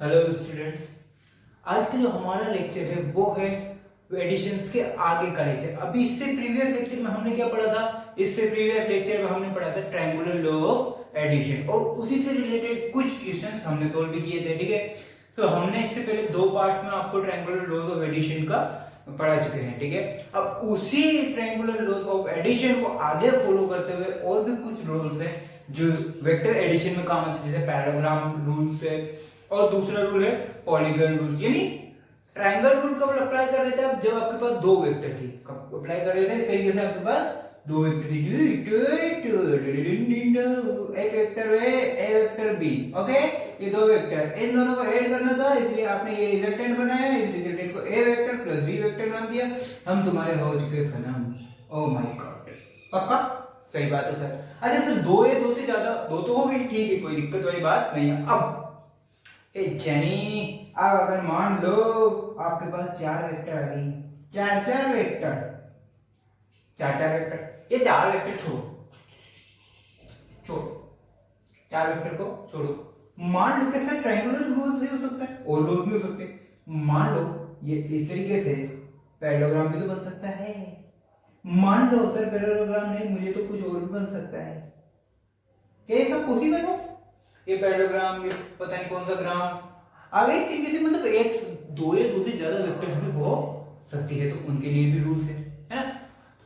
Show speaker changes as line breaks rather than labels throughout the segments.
Hello students, आज का जो हमारा लेक्चर है वो है एडिशंस के आगे का लेक्चर। अभी इससे प्रीवियस लेक्चर में हमने क्या पढ़ा था? इससे प्रीवियस लेक्चर में हमने पढ़ा था ट्रायंगुलर लॉ ऑफ एडिशन और उसी से रिलेटेड कुछ क्वेश्चंस हमने सॉल्व भी किए थे। ठीक है, तो हमने इससे पहले दो पार्ट्स में आपको ट्रायंगुलर लॉज ऑफ एडिशन का पढ़ा चुके हैं। ठीक है, अब उसी ट्रायंगुलर लॉज ऑफ एडिशन को आगे फॉलो करते हुए और भी कुछ रूल्स हैं जो वेक्टर एडिशन में काम आते हैं, जैसे पैराग्राम रूल्स है और दूसरा रूल है पॉलीगन रूल्स। यानी ट्रायंगल रूल कब अप्लाई कर रहे थे आप? जब आपके पास दो वेक्टर थी। कब अप्लाई कर रहे थे? इस तरीके से आपके पास दो वेक्टर थी, एक वेक्टर है ए वेक्टर बी। ओके, ये दो वेक्टर, इन दोनों को ऐड करना था, इसलिए आपने ये रिजल्टेंट बनाया। इस रिजल्टेंट को ए वेक्टर प्लस बी वेक्टर नाम दिया। हम तुम्हारे हो चुके सनम। ओ माय गॉड, पक्का सही बात है सर। अच्छा सर, दो है, दो से ज्यादा, दो तो हो गई, ठीक है, कोई दिक्कत वाली बात नहीं है। अब ए जेनी, अब अगर मान लो आपके पास चार वेक्टर आ गई, चार वेक्टर, चार वेक्टर, ये चार वेक्टर छोड़ो, चार वेक्टर को छोड़ो। मान लो कैसे ट्रायंगुलर रूल्स भी हो सकता है और रूल्स भी हो सकते हैं। मान लो ये इस तरीके से पैरेललोग्राम भी तो बन सकता है। मान लो सर पैरेललोग्राम नहीं, मुझे तो कुछ और भी बन सकता है। क्या ये सब पॉसिबल है? ये पैरेललोग्राम, ये पता नहीं कौन सा ग्राम आगे इस तरीके से, मतलब एक दो या दो से ज्यादा वेक्टर्स भी हो सकती है, तो उनके लिए भी रूल्स है ना?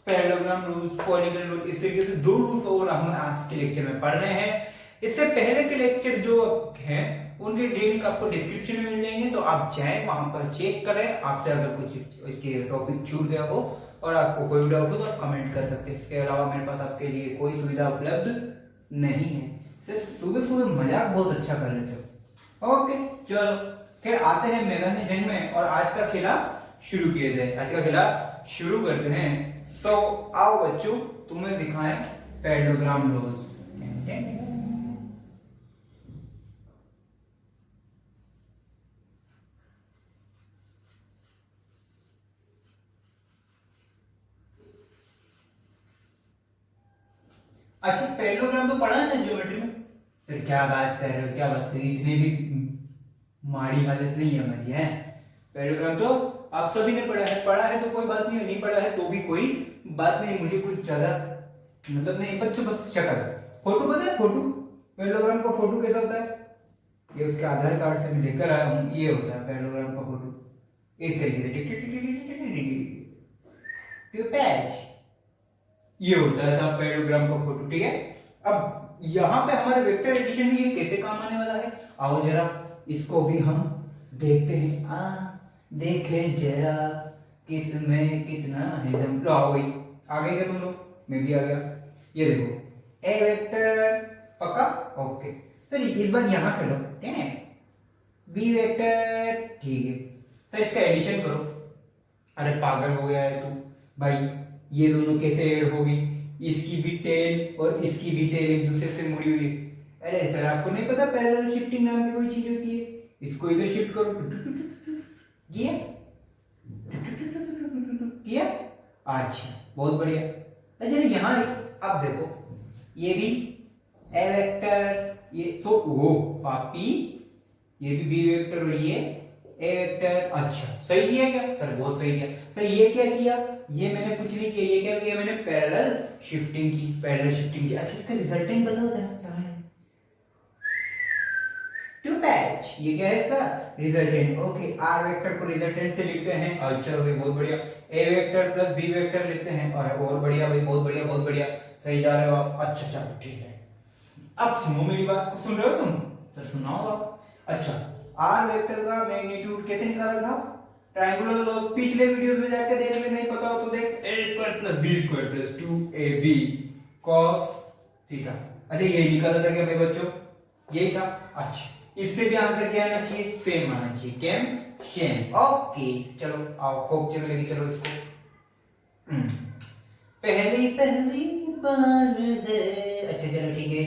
पैरेललोग्राम रूल्स, पॉलीगन रूल, इस तरीके से दो रूल्स और हम आज के लेक्चर में पढ़ रहे हैं। इससे पहले के लेक्चर जो हैं उनके लिंक आपको डिस्क्रिप्शन में मिल जाएंगे, तो आप जाएं वहां पर चेक करें। आपसे अगर कुछ टॉपिक छूट गया हो और आपको कोई डाउट हो तो आप कमेंट कर सकते हैं। इसके अलावा मेरे पास आपके लिए कोई सुविधा उपलब्ध नहीं है। सिर्फ सुबह सुबह मजाक बहुत अच्छा कर लेते हो। ओके चलो, फिर आते हैं मैदान जंग में और आज का खेला शुरू किया जाए। आज का खेला शुरू करते हैं। तो आओ बच्चों, तुम्हें दिखाएं पैरेललोग्राम लॉज। अच्छा, पैरेललोग्राम तो पढ़ा है ना ज्योमेट्री में? सर क्या बात कर रहे हो, क्या बात कर रहे हो, इतने भी माड़ी हालत नहीं है हमारी है। पैरेललोग्राम तो आप सभी ने पढ़ा है तो कोई बात नहीं, नहीं पढ़ा है तो भी कोई बात नहीं। मुझे कुछ ज्यादा मतलब नहीं, बच्चों बस शक्ल, फोटो पता है? फोटो, पैरेललोग्राम का फोटो कैसा होता है? ये उसके आधार कार्ड से मैं लेकर आया हूँ, ये होता है पैरेललोग्राम का फोटो। इस तरीके से ये होता है सब पैरेललोग्राम का फोटो। ठीक है, अब यहाँ पे हमारे वेक्टर एडिशन में ये कैसे काम आने वाला है, आओ जरा इसको भी हम देखते हैं। देखें जरा किसमें कितना है दम। लो आओ भाई, आ गए क्या तुम लोग? मैं भी आ गया। ये देखो ए वेक्टर, पक्का ओके। चलिए इस बार यहाँ कर लो, ठीक है, बी वेक्टर, ठीक है। तो इसका एडिशन करो। अरे पागल हो गया है तू भाई, ये दोनों कैसे ऐड होगी? इसकी भी टेल और इसकी भी टेल एक दूसरे से मुड़ी हुई है। अरे सर आपको नहीं पता पैरेलल शिफ्टिंग नाम की कोई चीज होती है? इसको इधर शिफ्ट करो, किया किया, अच्छा बहुत बढ़िया। अच्छा यहाँ अब देखो, ये भी ए वेक्टर, ये तो ओ पापी, ये भी बी वेक्टर और ये ए वेक्टर। अच्छा सही किया क्या सर? बहुत सही किया। तो ये क्या किया? ये मैंने कुछ नहीं किया, ये क्या किया मैंने? पैरेलल शिफ्टिंग की, पैरेलल शिफ्टिंग की। अच्छा इसका रिजल्टेंट बताओ जरा क्या है? टू पैच, ये क्या है इसका रिजल्टेंट? ओके, आर वेक्टर को रिजल्टेंट से लिखते हैं। अच्छा भाई बहुत बढ़िया। ए वेक्टर प्लस बी वेक्टर लिखते हैं। और बढ़िया भाई, बहुत बढ़िया बहुत बढ़िया, सही जा रहे हो आप। अच्छा चलो ठीक है, अब सुनो मेरी बात को, सुन रहे हो तुम? सर सुनाओ आप। अच्छा, आर वेक्टर का मैग्नीट्यूड कैसे निकाला था? ट्रायंगुलर लॉ, पिछले वीडियोस में जाके देख ले, नहीं पता हो तो देख। A square plus B square plus 2ab cos theta. अच्छा ये निकाला था क्या मेरे बच्चों? यही था। अच्छा इससे भी आंसर क्या आना चाहिए? सेम आना चाहिए। केम सेम। ओके चलो आओ, खूब चल लेके चलो इसको। पहली पहली बार है। अच्छा चलो ठीक है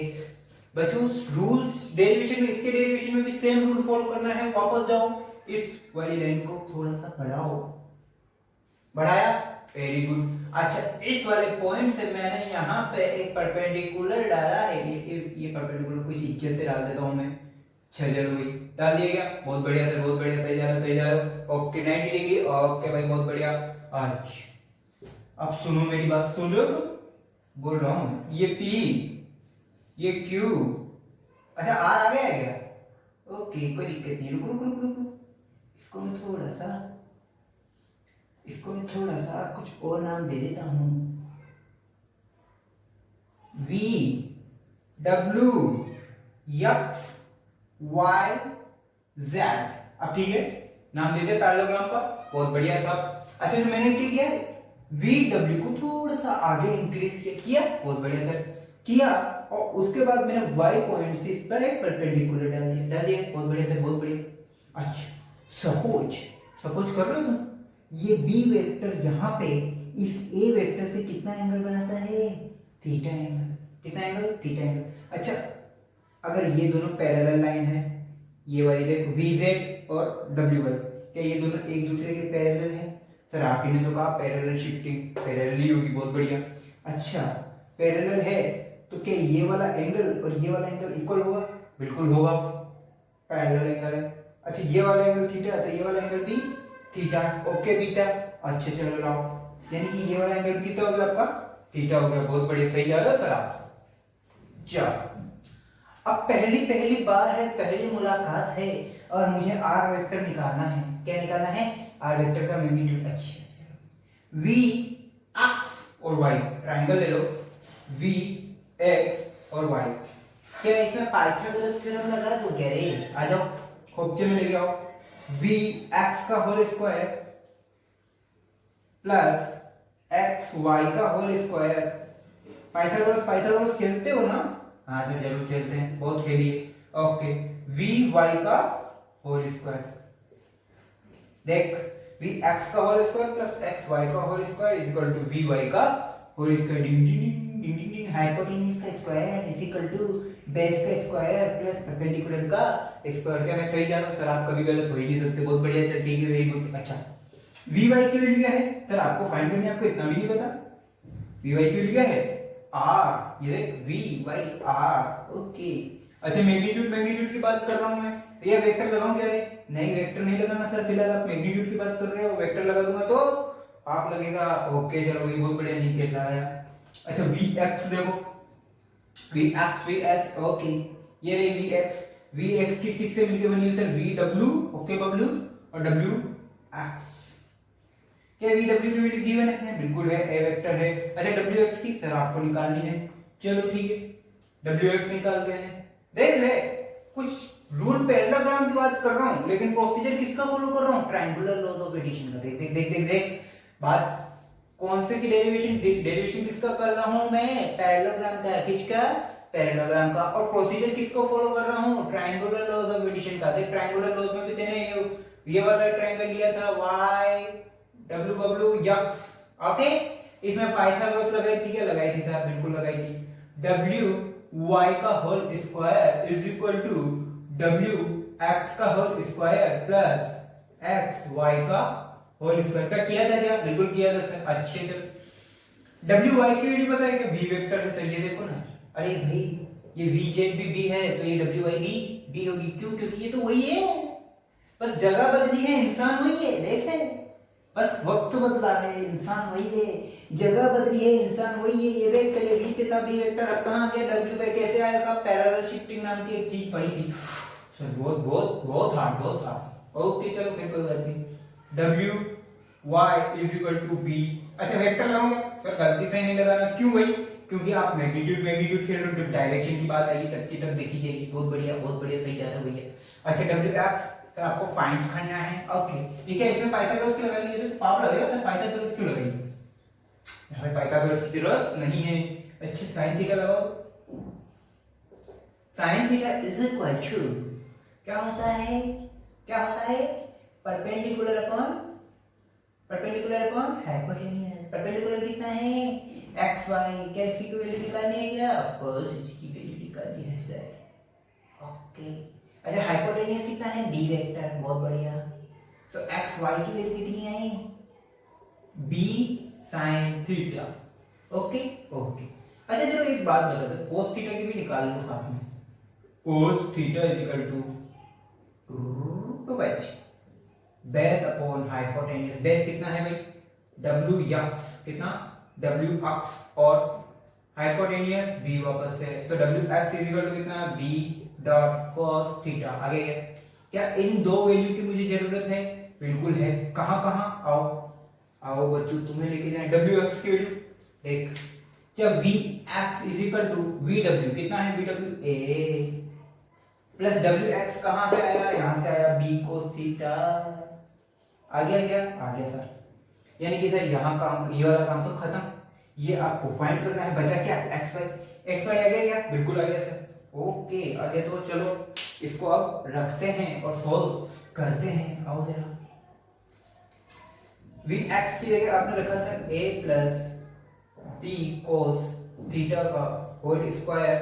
बच्चों, रूल्स डेरिवेशन में, इसके डेरिवेशन में भी सेम रूल फॉलो करना है। वापस जाओ, इस वाली लाइन को थोड़ा सा बढ़ाओ, बढ़ाया, वेरी गुड। अच्छा इस वाले पॉइंट से मैंने यहाँ पे एक परपेंडिकुलर डाला है। ये परपेंडिकुलर कुछ इज्जत से डाल देता हूँ मैं, चलो भाई डाल दिया गया, बहुत बढ़िया सर, बहुत बढ़िया, सही जा रहा, सही जा रहा। ओके 90 डिग्री, ओके भाई बहुत बढ़िया। अच्छा अब सुनो मेरी बात, सुन रहे हो तुम? बोल रहा हूँ ये पी, ये क्यू, अच्छा आर आ गया है क्या? ओके कोई दिक्कत नहीं, रुको रुको रुको रुको, इसको मैं थोड़ा सा कुछ और नाम दे देता हूँ, V W X Y Z. अब ठीक है, नाम दे दिया पैरेललोग्राम का, बहुत बढ़िया है साहब। अच्छा तो मैंने क्या किया, वी डब्ल्यू को थोड़ा सा आगे इंक्रीज किया, बहुत बढ़िया सर किया, और उसके बाद मैंने वाई पॉइंट से इस पर एक परपेंडिकुलर डाल दिया, बहुत बढ़िया सर, बहुत बढ़िया। अच्छा सपोज सपोज कर रहे हो तुम, ये बी वेक्टर यहाँ पे इस ए वेक्टर से कितना एंगल बनाता है? Theta angle. कितना एंगल? Theta angle. अच्छा अगर ये दोनों पैरेलल लाइन है, ये वाली देखो VZ और WY, क्या ये दोनों एक दूसरे के पैरेलल है? सर आप ही ने तो कहा पैरेलल शिफ्टिंग, पैरेलल ही होगी, बहुत बढ़िया। अच्छा पैरेलल है तो क्या ये वाला एंगल और ये वाला एंगल इक्वल होगा? बिल्कुल होगा, पैरेलल एंगल है। अच्छा ये वाला एंगल थीटा तो ये वाला एंगल भी थीटा, ओके बीटा। अच्छा चलो लाओ, यानी कि ये वाला एंगल कितना हो गया आपका? थीटा हो गया, बहुत बढ़िया, सही जा रहा है सर आप। चलो अब पहली पहली बार है, पहली मुलाकात है और मुझे आर वेक्टर निकालना है। क्या निकालना है? आर वेक्टर का मैग्नीट्यूड। अच्छा वी एक्स और वाई, ट्रायंगल ले लो, वी एक्स और वाई। क्या इसमें पाइथागोरस थ्योरम लगा दो क्या रे? आ जाओ खोपचे में लेके आओ। वी एक्स का whole square plus X Y का होल स्क्वायर। पाइथागोरस पाइथागोरस खेलते हो ना? हाँ सर जरूर खेलते हैं, बहुत खेलिए। ओके वी वाई का होल स्क्वायर, देख वी एक्स का whole square plus X Y का whole square is equal to V Y का whole square. Ding ding ding ding ding ding, hypotenuse का square is equal to base का square plus perpendicular का square. क्या मैं सही जा रहा हूं सर? आप कभी गलत हो ही नहीं सकते, बहुत बढ़िया, चल ठीक है, वेरी गुड। अच्छा वी वाई की वैल्यू क्या है सर? आपको फाइंड करनी है, आपको इतना भी नहीं पता। वी वाई की वैल्यू क्या है? आर, ये देख वी वाई आर, ओके। अच्छा मैग्नीट्यूड, मैग्नीट्यूड की बात कर रहा हूं मैं, भैया वेक्टर लगाऊं क्या रे? नहीं वेक्टर नहीं लगाना सर, फिलहाल आप मैग्नीट्यूड की बात कर रहे हो, वेक्टर लगा दूंगा तो आप लगेगा। ओके चलो भाई बहुत बढ़िया, नहीं खेल रहा है। अच्छा वी एक्स देखो, वी एक्स ओके, ये रही वी एक्स किस से मिलके बनी है sir? V W, okay Bablu, और डब्ल्यू एक्स। क्या वी डब्ल्यू की वैल्यू गिवन है? बिल्कुल है, ए वेक्टर है। अच्छा डब्ल्यू एक्स की सर आपको निकालनी है, चलो ठीक है, डब्ल्यू एक्स निकालते हैं। देख ले कुछ रूल पैरेललोग्राम की बात कर रहा हूं, लेकिन प्रोसीजर किसका फॉलो कर रहा हूं? ट्रायंगुलर लॉज ऑफ एडिशन का। देख देख देख देख देख बात, कौन से की डेरिवेशन, डेरिवेशन किसका कर रहा हूं मैं? पैरेललोग्राम का। किसका? पैरेललोग्राम का। और प्रोसीजर किसको फॉलो कर रहा हूं? ट्रायंगुलर लॉज ऑफ एडिशन का। देख ट्रायंगुलर लॉज में भी तेने ये वाला ट्रायंगल लिया था, y W W X, okay. इसमें पाइथागोरस लगाई थी क्या? लगाई थी साहब, बिल्कुल लगाई थी। डब्ल्यू वाई का whole square is equal to W X का whole square plus X Y का होल स्क्वायर। का किया था क्या? बिल्कुल किया था सर। अच्छे चलो डब्ल्यू वाई की वैल्यू बताइए क्या? बी वेक्टर है सर, ये देखो ना। अरे भाई ये वी जेड भी बी है तो ये डब्ल्यू वाई भी बी होगी। क्यों? क्योंकि ये तो वही है, बस जगह बदली है, इंसान वही है। देखे बस वक्त बदला है, इंसान वही है, जगह बदली है, इंसान वही है। ये देख पहले बी पे था बी वेक्टर, अब कहां गया डब्ल्यू पे? कैसे आया साहब? पैरेलल शिफ्टिंग नाम की एक चीज पढ़ी थी सर, बहुत बहुत बहुत हार्ड, बहुत हार्ड। ओके चलो फिर कोई बात नहीं, W Y is equal to B. अच्छा वेक्टर लगाओगे सर? गलती से नहीं लगाना। क्यों भाई? क्योंकि आप मैग्नीट्यूड मैग्नीट्यूड खेल रहे हो, डायरेक्शन की बात आई तब की तब देखी जाएगी। बहुत बढ़िया, बहुत बढ़िया, सही जा रहा है भैया। अच्छा डब्ल्यू एक्स सर आपको फाइंड करना है, ओके ठीक है। इसमें पाइथागोरस की लगानी है तो पाप लगेगा सर, पाइथागोरस क्यों लगाएंगे? हमें पाइथागोरस की जरूरत नहीं है। अच्छा साइन थीटा लगाओ, sine theta is equal to क्या होता है? क्या होता है? Perpendicular upon hypotenuse. परपेंडिकुलर कितना है? X Y. क्या इसकी कोई वैल्यू निकालनी है क्या? ऑफ कोर्स इसकी वैल्यू निकालनी है सर, ओके। अच्छा हाइपोटेन्यूज कितना है? डी वेक्टर, बहुत बढ़िया। सो एक्स वाई की वैल्यू कितनी है? B sine theta, okay okay. अच्छा चलो एक बात बता दो, कोस थीटा की भी निकाल लो साथ में। Cos theta is equal to 2h base upon hypotenuse. Base कितना है भाई, डब्ल्यू यक्स, कितना डब्ल्यू अक्स, और हाइपोटेन्यूज बी वापस से, तो W X is equal to कितना बी डॉट कॉस थीटा। आगे क्या इन दो वैल्यू की मुझे जरूरत है, बिल्कुल है। कहां कहां, आओ आओ बच्चों तुम्हें लेके जाए डब्ल्यू एक्स की वैल्यू देख, क्या V X is equal to V W, कितना है V W A plus W X कहां से आया, यहां से आया बी कोस थीटा। आ गया क्या, आ गया सर। यानी कि सर यहाँ काम, ये वाला काम तो खत्म, ये आपको फाइंड करना है। बचा क्या, एक्स वाई। एक्स वाई आ गया क्या, बिल्कुल आ गया सर। ओके आ गया, तो चलो इसको अब रखते हैं और सोल्व करते हैं। आओ जरा, वी एक्स की जगह आपने रखा सर ए प्लस बी कोस थीटा का होल स्क्वायर,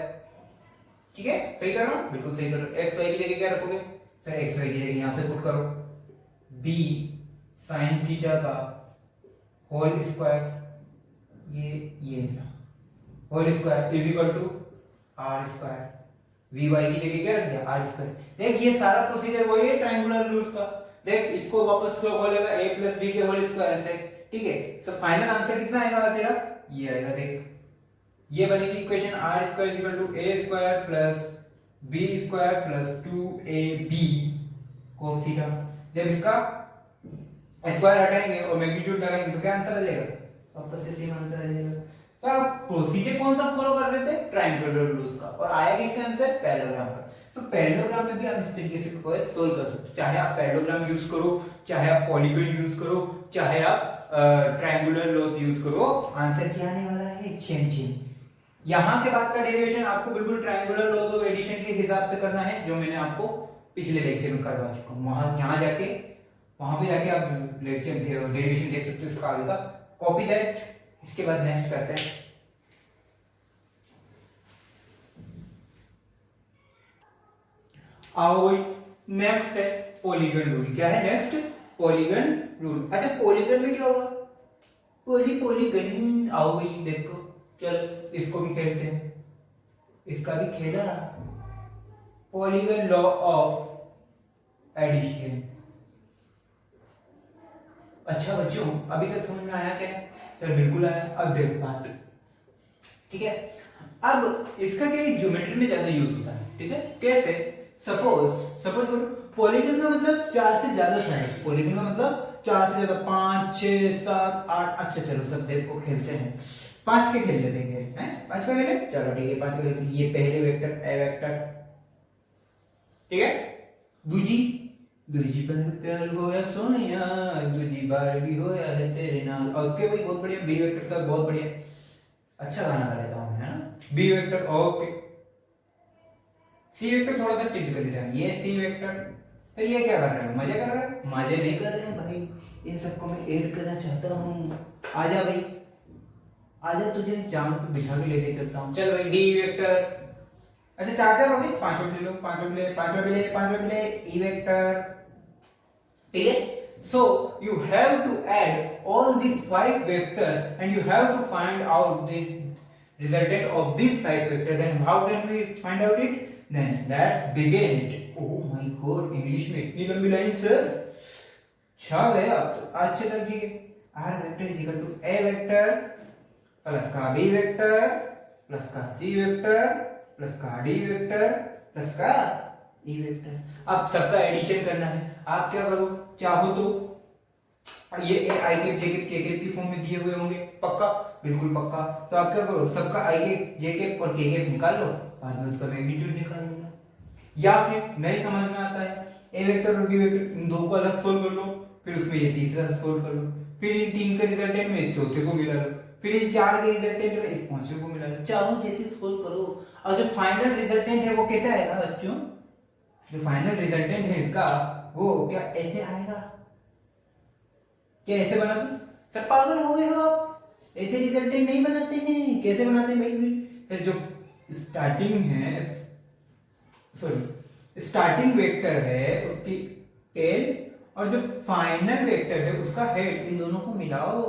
ठीक है, सही कर रहा हूं, बिल्कुल सही कर रहा हूं। एक्स वाई की जगह क्या रखोगे सर, एक्स वाई की जगह यहां से पुट करो बी साइन थीटा का होल स्क्वायर, ये whole square is equal to R square. V Y की जगह क्या रख दिया, आर स्क्वायर। देख ये सारा प्रोसीजर वही है ट्रायंगुलर रूल्स का। देख इसको वापस क्यों बोलेगा, a प्लस बी के होल स्क्वायर से, ठीक है। सो फाइनल आंसर कितना आएगा तेरा, ये आएगा। देख ये बनेगी equation R square equal to A square plus B square plus 2ab cos theta. जब इसका स्क्वायर हटाएंगे और मैग्नीट्यूड लगाएंगे तो क्या आंसर आ जाएगा, वापस से सेम आंसर आ जाएगा। तो आप प्रोसीजर कौन सा फॉलो कर रहे थे, ट्रायंगुलर रूल्स का, और आया किसका आंसर, पैरेललोग्राम का। तो पैरेललोग्राम में भी आप इस तरीके से सोल्व कर सकते हो, चाहे आप पैरेललोग्राम यूज करो, चाहे आप पॉलीगन यूज करो, चाहे आप ट्रायंगुलर लॉस यूज करो, आंसर क्या आने वाला है, सेम सेम। यहां के बाद का डेरिवेशन आपको बिल्कुल ट्रायंगुलर लॉस ऑफ एडिशन के हिसाब से करना है, जो मैंने आपको पिछले लेक्चर में करवा चुका हूं। वहां पे जाके आप लेक्चर डेरिवेशन देख सकते हो इसका आगे का, कॉपी दैट। इसके बाद नेक्स्ट करते हैं, आओ भाई नेक्स्ट है पॉलीगन रूल। क्या है नेक्स्ट, पॉलीगन रूल। अच्छा पॉलीगन में क्या होगा, पॉलीगन। आओ भाई देखो, चलो इसको भी खेलते हैं, इसका भी खेला, पॉलीगन लॉ ऑफ एडिशन। अच्छा बच्चों अभी तक समझ में आया क्या, चल बिल्कुल आया। अब देखो बात, ठीक है। अब इसका क्या ज्योमेट्री में ज्यादा यूज होता है, ठीक है। कैसे, सपोज पॉलीगन का मतलब 4 से ज्यादा साइड, पॉलीगन का मतलब 4 से ज्यादा, 5 6 7 8। अच्छा चलो सब देखो खेलते हैं, 5 के खेल लेते हैं, 5 का खेले, चलो ठीक है 5 का खेलते। ये पहले वेक्टर ए वेक्टर, ठीक है। दूजी पर प्यार होया सोनिया, दूजी बार भी होया है तेरे नाल। ओके भाई बहुत बढ़िया, बी वेक्टर साथ बहुत बढ़िया, अच्छा गाना गा लेता हूं, है ना। B vector okay, C vector थोड़ा सा टिल्ट कर देता है, ये सी वेक्टर। तो ये क्या कर रहे हो, मजे कर रहे हो, मजे नहीं कर रहे हैं भाई, इन सबको मैं ऐड करना चाहता हूं। आजा भाई आजा, तुझे जान पे बिठा के लेके चलता हूं। चल भाई डी वेक्टर, अच्छा 4 हो गए, 5 ले लो, 5 ले ई वेक्टर, ठीक है। So you have to add all these 5 vectors and you have to find out the resultant of these 5 vectors. And how can we find out it? Then let's begin it. Oh my God, English में इतनी लंबी line sir, छा गए आप तो। अच्छा चल ठीक है, R vector is equal to A vector plus का B वेक्टर प्लस का C वेक्टर प्लस का D वेक्टर प्लस का E वेक्टर। अब सबका एडिशन करना है। आप क्या करो, चाहो तो ये आई के जे के के की फॉर्म में दिए हुए होंगे, पक्का, बिल्कुल पक्का। तो आप क्या करो, सबका आई के जे के और के निकाल लो, बाद में उसका मैग्नीट्यूड निकाल लो। या फिर नहीं समझ में आता है, ए वेक्टर और बी वेक्टर इन दो को अलग सोल्व कर लो, फिर उसमें ये तीसरा सोल्व कर लो, फिर इन 3 के रिजल्टेंट में इस चौथे को मिला लो, फिर इन 4 के रिजल्टेंट में इस पांचवें को मिला लो। चाहो जैसे सोल्व करो। और जो फाइनल रिजल्टेंट है वो कैसे आएगा बच्चों, जो फाइनल रिजल्टेंट है इसका वो क्या ऐसे आएगा, क्या ऐसे बना दूं सर, पागल हो गए हो आप, ऐसे रिजल्टेंट नहीं बनाते हैं। कैसे बनाते हैं भाई सर, जो स्टार्टिंग है, सॉरी स्टार्टिंग वेक्टर है उसकी टेल और जो फाइनल वेक्टर है उसका हेड, इन दोनों को मिलाओ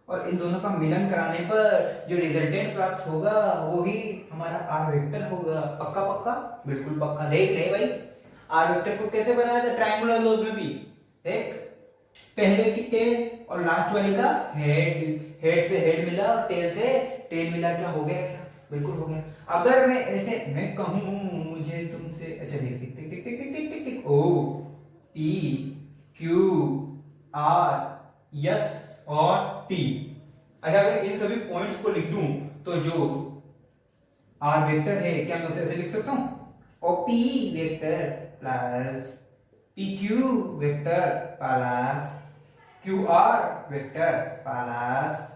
और इन दोनों का मिलन कराने पर जो रिजल्टेंट प्राप्त होगा वो ही हमारा आर वेक्टर होगा। पक्का पक्का, बिल्कुल पक्का। देख ले भाई, आर वेक्टर को कैसे बनाया था ट्रायंगुलर लॉज में भी, देख पहले की टेल और लास्ट वाली का हेड, हेड से हेड मिला और टेल से टेल मिला, क्या हो गया, क्या बिल्कुल हो गया। अगर मैं ऐसे मैं कहूं मुझे तुमसे, अच्छा देख देख देख देख देख देख देख देख, O P Q R S और टी, अच्छा अगर इन सभी पॉइंट्स को लिख दूं तो जो आर वेक्टर है क्या मैं उसे ऐसे लिख सकता हूं, और P vector plus P Q vector plus Q R vector plus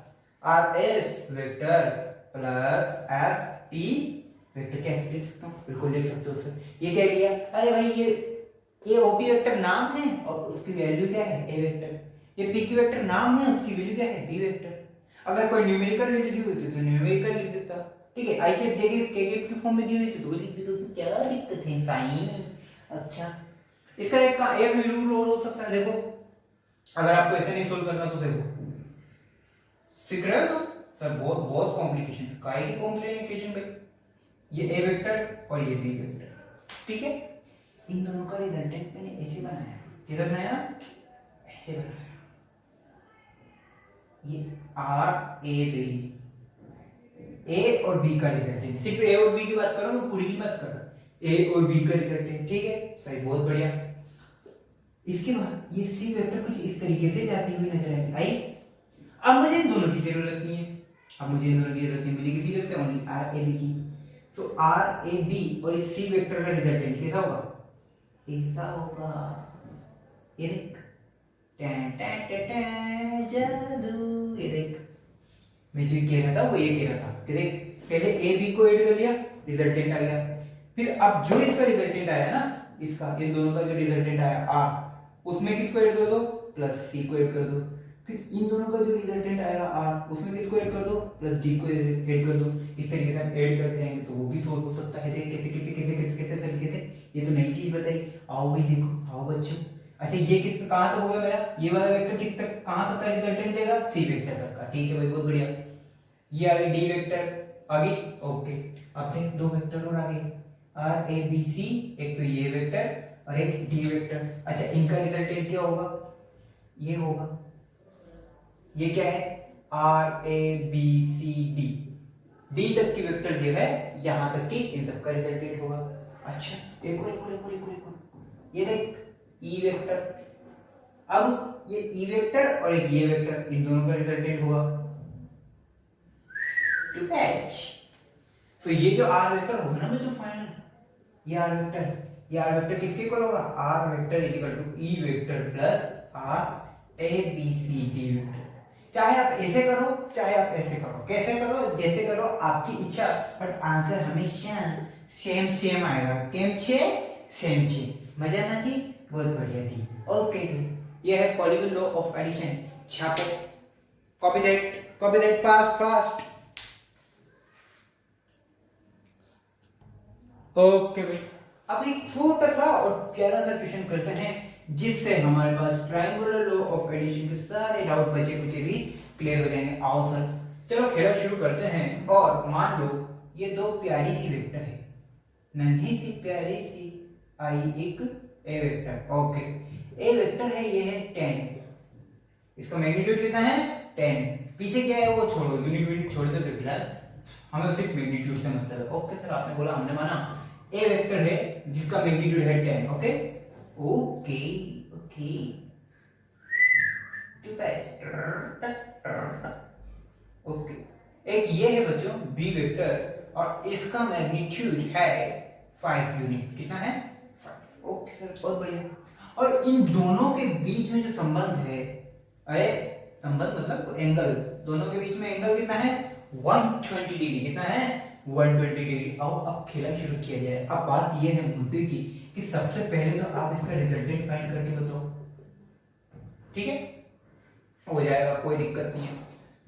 R S vector plus S T vector, कैसे लिख सकता हूं, बिल्कुल लिख सकते हो सर। ये क्या लिया, अरे भाई ये ओपी वेक्टर नाम है और उसकी वैल्यू क्या है ए वेक्टर, ये पी क्यू वेक्टर नाम है उसकी वैल्यू क्या है बी वेक्टर। अगर कोई न्यूमेरिकल वैल्यू दी हुई थी तो न्यूमेरिकल लिख देता, ठीक है, आई कैप जेके के कैप की फॉर्म में दी हुई थी तो वो लिख देता, उसमें क्या दिक्कत है साईं। अच्छा इसका एक रूल और हो सकता है, देखो अगर आपको ऐसे नहीं सोल्व करना तो देखो सीख रहे हो तो सर बहुत बहुत कॉम्प्लिकेशन, काहे की कॉम्प्लिकेशन भाई, ये ए वेक्टर और ये बी वेक्टर, ठीक है, इन दोनों का रिजल्टेंट मैंने ऐसे बनाया, किधर बनाया, ऐसे बनाया, ये आर ए बी, ए और बी का रिजल्टेंट, सिर्फ ए और बी की बात कर रहा हूं, मैं पूरी की बात कर रहा हूं, ए और बी का रिजल्टेंट, ठीक है सही, बहुत बढ़िया। इसके बाद ये सी वेक्टर कुछ इस तरीके से जाती हुई नजर आएगी, आई। अब मुझे इन दोनों की जरूरत नहीं है, अब मुझे इन दोनों की जरूरत नहीं, मुझे किसकी जरूरत है, ओनली आर ए बी की। तो आर ए बी और इस सी वेक्टर का रिजल्टेंट कैसा होगा, ऐसा होगा, ये देख टैन टैन टैन जादू, ये देख मैं जो कह रहा था वो ये कह रहा था कि देख पहले ए बी को ऐड कर लिया, रिजल्टेंट आ गया, फिर अब जो इसका रिजल्टेंट आया ना, इसका इन दोनों का जो रिजल्टेंट आया आर, उसमें किसको ऐड कर दो, प्लस सी को ऐड कर दो, फिर इन दोनों का जो रिजल्टेंट आएगा आर, उसमें किसको ऐड कर दो, प्लस डी को ऐड कर दो। इस तरीके से हम ऐड करते जाएंगे तो वो भी सोल्व हो सकता है, देख कैसे कैसे कैसे कैसे कैसे तरीके से, ये तो नई चीज बताई। आओ भाई देखो, आओ बच्चों, अच्छा ये कितना कहां तक हो गया मेरा, ये वाला वेक्टर कितना तक, कहां तक का रिजल्टेंट देगा, सी वेक्टर तक का, ठीक है भाई बहुत बढ़िया। ये आ गई डी वेक्टर आ गई, ओके। अब देख दो वेक्टर और आ गए, आर ए बी सी, एक तो ये वेक्टर और एक डी वेक्टर। अच्छा इनका रिजल्टेंट क्या होगा, ये होगा, ये क्या है, R A B C D, D तक की वेक्टर जो है यहां तक की इन सब का रिजल्टेंट होगा। अच्छा एक और, ये देख ई वेक्टर, अब ये ई वेक्टर और एक ये वेक्टर, इन दोनों का रिजल्टेंट होगा टू एच। तो ये जो आर वेक्टर होगा ना बच्चों फाइनल, ये आर वेक्टर किसके इक्वल होगा, R vector is equal to E vector plus R A B C D vector. चाहे आप ऐसे करो चाहे आप ऐसे करो, कैसे करो जैसे करो आपकी इच्छा, बट आंसर हमेशा सेम सेम आएगा, केम छे सेम छे, मजा ना थी, बहुत बढ़िया थी, ओके जी। ये है पॉलीगन लॉ ऑफ एडिशन, छापो, copy that fast fast, okay भाई। अब एक छोटा सा और प्यारा सा क्वेश्चन करते हैं जिससे हमारे पास ट्रायंगुलर लॉ ऑफ एडिशन के सारे डाउट बचे कुछ भी क्लियर हो जाएंगे। आओ सर चलो खेला शुरू करते हैं। और मान लो ये दो प्यारी सी वेक्टर है, नन्ही सी प्यारी सी आई एक ए वेक्टर, ओके। ए वेक्टर है, ये है 10, इसका मैग्नीट्यूड कितना है 10, पीछे क्या है वो छोड़ो, यूनिट छोड़ दो तो फिलहाल हमें सिर्फ मैग्नीट्यूड से मतलब है, ओके सर आपने बोला हमने माना। ए वेक्टर है जिसका मैग्नीट्यूड है 10, ओके ओके ओके, ओके। एक ये है बच्चों बी वेक्टर और इसका मैग्नीट्यूड है 5 यूनिट, कितना है 5, ओके सर बहुत बढ़िया। और इन दोनों के बीच में जो संबंध है, अरे संबंध मतलब एंगल, दोनों के बीच में एंगल कितना है 120 डिग्री, कितना है 120 डिग्री। आओ अब खेला शुरू किया जाए। अब बात यह है मुद्दे की कि सबसे पहले तो आप इसका रिजल्टेंट फाइंड करके बताओ, ठीक है हो जाएगा कोई दिक्कत नहीं है।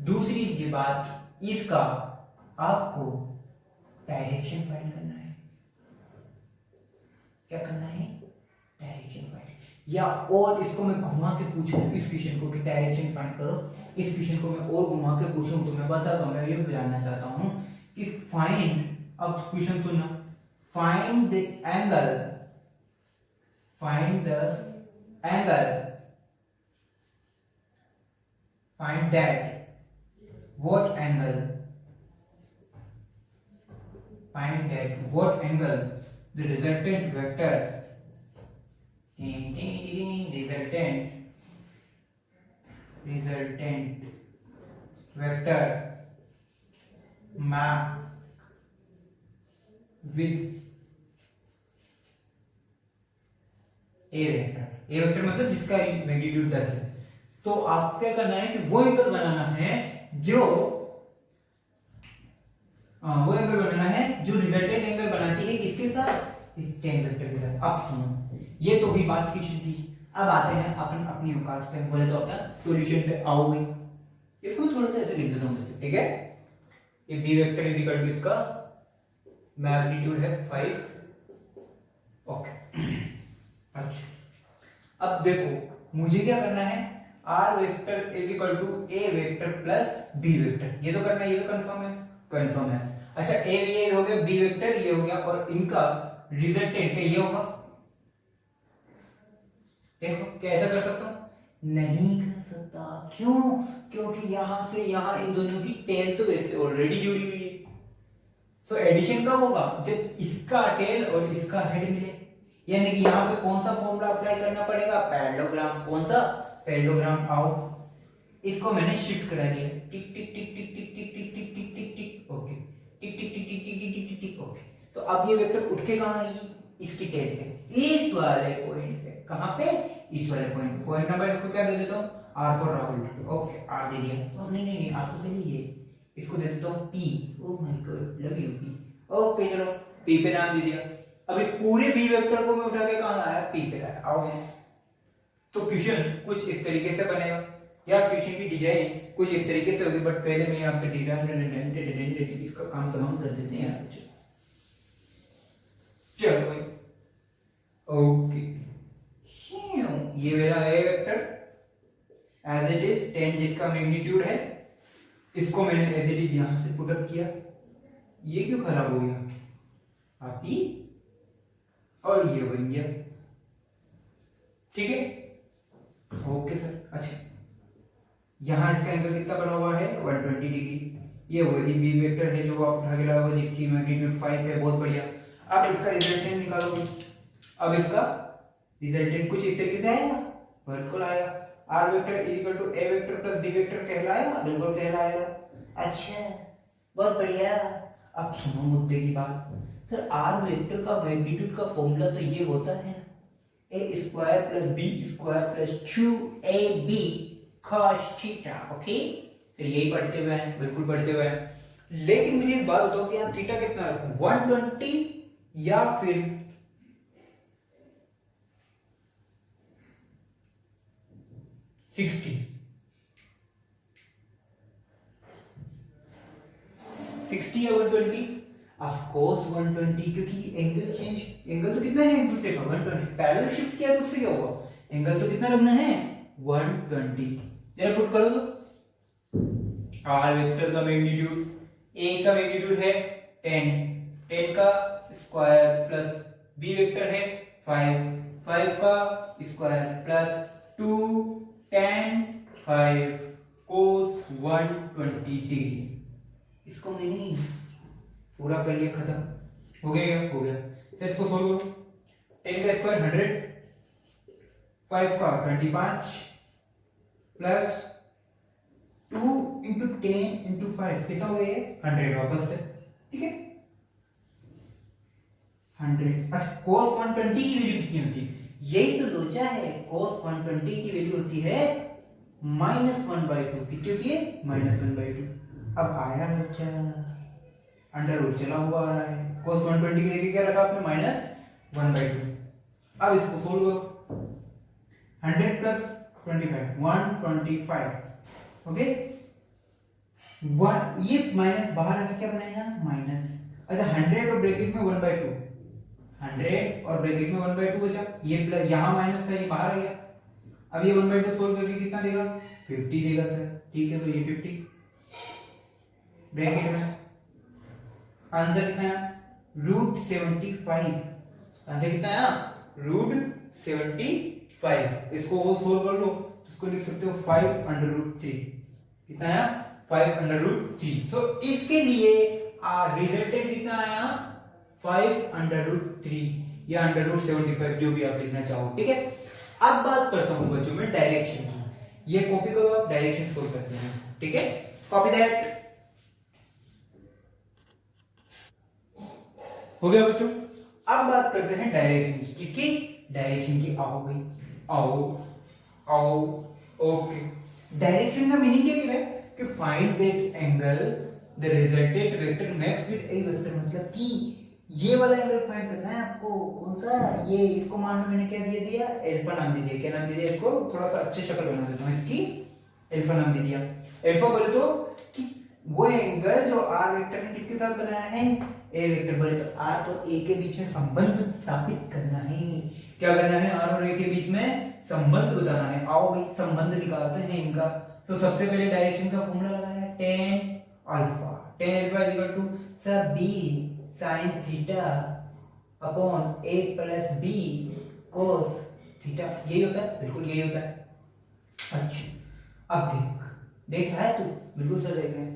दूसरी ये बात, इसका आपको डायरेक्शन फाइंड करना है, क्या करना है डायरेक्शन फाइंड, या और इसको मैं घुमा के पूछूं इस क्वेश्चन को कि डायरेक्शन फाइंड करो, इस क्वेश्चन को मैं और घुमा के पूछूं तो मैं बता दूं, मैं ये जानना चाहता हूं कि फाइंड, अब क्वेश्चन सुनना, find the angle find the angle, find that what angle, find that what angle the resultant vector, resultant vector map with A vector मतलब जिसका मैग्नीट्यूड 10 है। तो आपको क्या करना है कि वो एंगल बनाना है जो रिजल्टेंट एंगल बनाती है किसके साथ, इस टेन वेक्टर के साथ। अब सुनो, ये तो हुई बात की थी। अब आते हैं अपन अपनी औकात पे, बोले तो अपना सॉल्यूशन पे आओ भाई। इसको थोड़ा सा ऐसे लिख देता हूं, ठीक है। ये B vector is equal to इसका मैग्नीट्यूड है 5, ओके। अच्छा अब देखो मुझे क्या करना है, R vector is equal to A vector plus B vector, ये तो करना है, ये तो कंफर्म है। अच्छा ए हो गया, बी वेक्टर ये हो गया, और इनका रिजल्टेंट क्या ये होगा। देखो कैसा कर सकता हूं, नहीं कर सकता, क्यों, क्योंकि यहां से यहां इन दोनों की टेल तो वैसे ऑलरेडी जुड़ी हुई है। सो एडिशन कब होगा, जब इसका टेल और इसका हेड मिले, यानी कि यहाँ पे कौन सा फॉर्मूला अप्लाई करना पड़ेगा, पैरेललोग्राम। कौन सा पैरेललोग्राम, आओ इसको मैंने शिफ्ट करा दिया, टिक tick tick tick tick tick tick tick tick tick टिक, ओके, टिक tick tick tick tick tick tick टिक, ओके। तो अब ये वेक्टर उठ के कहां आएगी, इसकी टेल पे, इस वाले पॉइंट पे। कहां पे, इस वाले पॉइंट नंबर इसको क्या दे देता हूं, R for Rahul, okay, R दे दिया। नहीं आर तो पहले ये, इसको दे देता हूं P, oh my God, love U P, okay चलो पी पे नाम दे दिया। अब इस पूरे बी वेक्टर को मैं उठा के कहां लाया, पी पे लाया, आओ। तो क्वेश्चन कुछ इस तरीके से बनेगा, या क्वेश्चन की डिजाइन कुछ इस तरीके से होगी, बट पहले मैं यहाँ पे इसका काम तमाम कर देते हैं यार। चलो भाई, ओके, ये मेरा ए वेक्टर एज इट इज 10 जिसका मैग्नीट्यूड है, इसको मैंने एज इट इज यहां से पुट अप किया। ये क्यों खराब हो गया, आप ही, और ये बन गया, ठीक है, ओके सर। अच्छा यहां इसका एंगल कितना बना हुआ है, 120 डिग्री। ये वही बी वेक्टर है जो आप उठा के लाओगे, जिसकी मैग्नीट्यूड 5 है, बहुत बढ़िया। अब इसका रिजल्टेंट निकालोगे, अब इसका रिजल्टेंट कुछ इस तरीके से आएगा, बिल्कुल आएगा, R vector is equal to A vector plus B vector कहलाएगा, बिल्कुल कहलाएगा। अच्छा बहुत बढ़िया। अब सुनो मुद्दे की बात, सर आर वेक्टर का मैग्नीट्यूड का फॉर्मूला तो ये होता है A square plus B square plus 2ab cos theta, okay. तो यही पढ़ते हुए हैं, बिल्कुल पढ़ते हुए हैं। लेकिन मुझे एक बात बताओ कि यहाँ थीटा कितना रखूं, 120 या फिर 60? 60 या 120? ऑफ कोर्स 120, क्योंकि एंगल चेंज, एंगल तो कितना है एक दूसरे का, 120। पैरेलल शिफ्ट किया तो उससे क्या होगा, एंगल तो कितना रखना है, 120। जरा पुट करो तो, आर वेक्टर का मैग्नीट्यूड, ए का मैग्नीट्यूड है 10, 10 का स्क्वायर प्लस बी वेक्टर है 5, 5 का square plus 2 tan 5 cos 120 degree. इसको मैंने पूरा कर लिया, खत्म हो गया, हो गया। तो इसको सोल्व करो, 10 का स्क्वायर 100, 5 का 25 प्लस 2 इंटू 10 इंटू 5 कितना हो गया, 100 वापस से, ठीक है 100। अच्छा cos 120 की वैल्यू कितनी होती है, यही तो लोचा है, cos 120 की वैल्यू होती है -1/2। कितनी होती है, -1/2। अब आया लोचा, अंडर रूट चला हुआ आ रहा है, cos 120 की जगह क्या रखा आपने, -1/2। अब इसको सोल्व करो, 100 प्लस 25 125, ओके। ये माइनस बाहर आके क्या बनाएगा, माइनस। अच्छा 100 और ब्रैकेट में 1/2, 100 और ब्रैकेट में 1/2 बचा, ये प्लस यहाँ माइनस था, ये बाहर आ गया। अब ये 1/2 सोल्व करके कितना देगा, 50 देगा सर, ठीक है। तो ये 50 ब्रैकेट में, आंसर कितना है, √75। आंसर कितना है, 75। इसको वो सोल्व कर लो, इसको लिख सकते हो 5√3। कितना आया? 5√3। सो इसके लिए रिजल्टेंट कितना आया? 5√3 या √75, जो भी आप लिखना चाहो, ठीक है। अब बात करता हूं बच्चों में डायरेक्शन की। ये कॉपी करो, आप डायरेक्शन सोल्व करते हैं, ठीक है। Copy that. हो गया बच्चों। अब बात करते हैं डायरेक्शन की। किसकी? डायरेक्शन की। आओ भाई, आओ आओ। ओके, डायरेक्शन का मीनिंग क्या है कि find that angle the resultant vector max with A vector. मतलब कि ये वाला एंगल फाइंड करना है आपको। कौन सा? ये। इसको मान लो मैंने क्या दिया? अल्फा नाम दे दिया। क्या नाम दे दिया इसको? थोड़ा सा अच्छे शक्ल बना देता हूं इसकी। अल्फा नाम दे दिया। अल्फा बोले तो कि वो एंगल जो आर वेक्टर ने किसके साथ बनाया है? A vector. बोले तो आर और ए के बीच में संबंध स्थापित करना है। क्या करना है? आर और ए के बीच में संबंध बताना है। आओ भाई संबंध निकालते हैं इनका। तो सबसे पहले डायरेक्शन का फॉर्मूला लगाया, tan alpha. tan alpha is equal to सब b sin theta upon a plus b cos theta. यही होता है, बिल्कुल यही होता है। अच्छा, अब देख रहा है तू? बिल्कुल सर देख रहे हैं।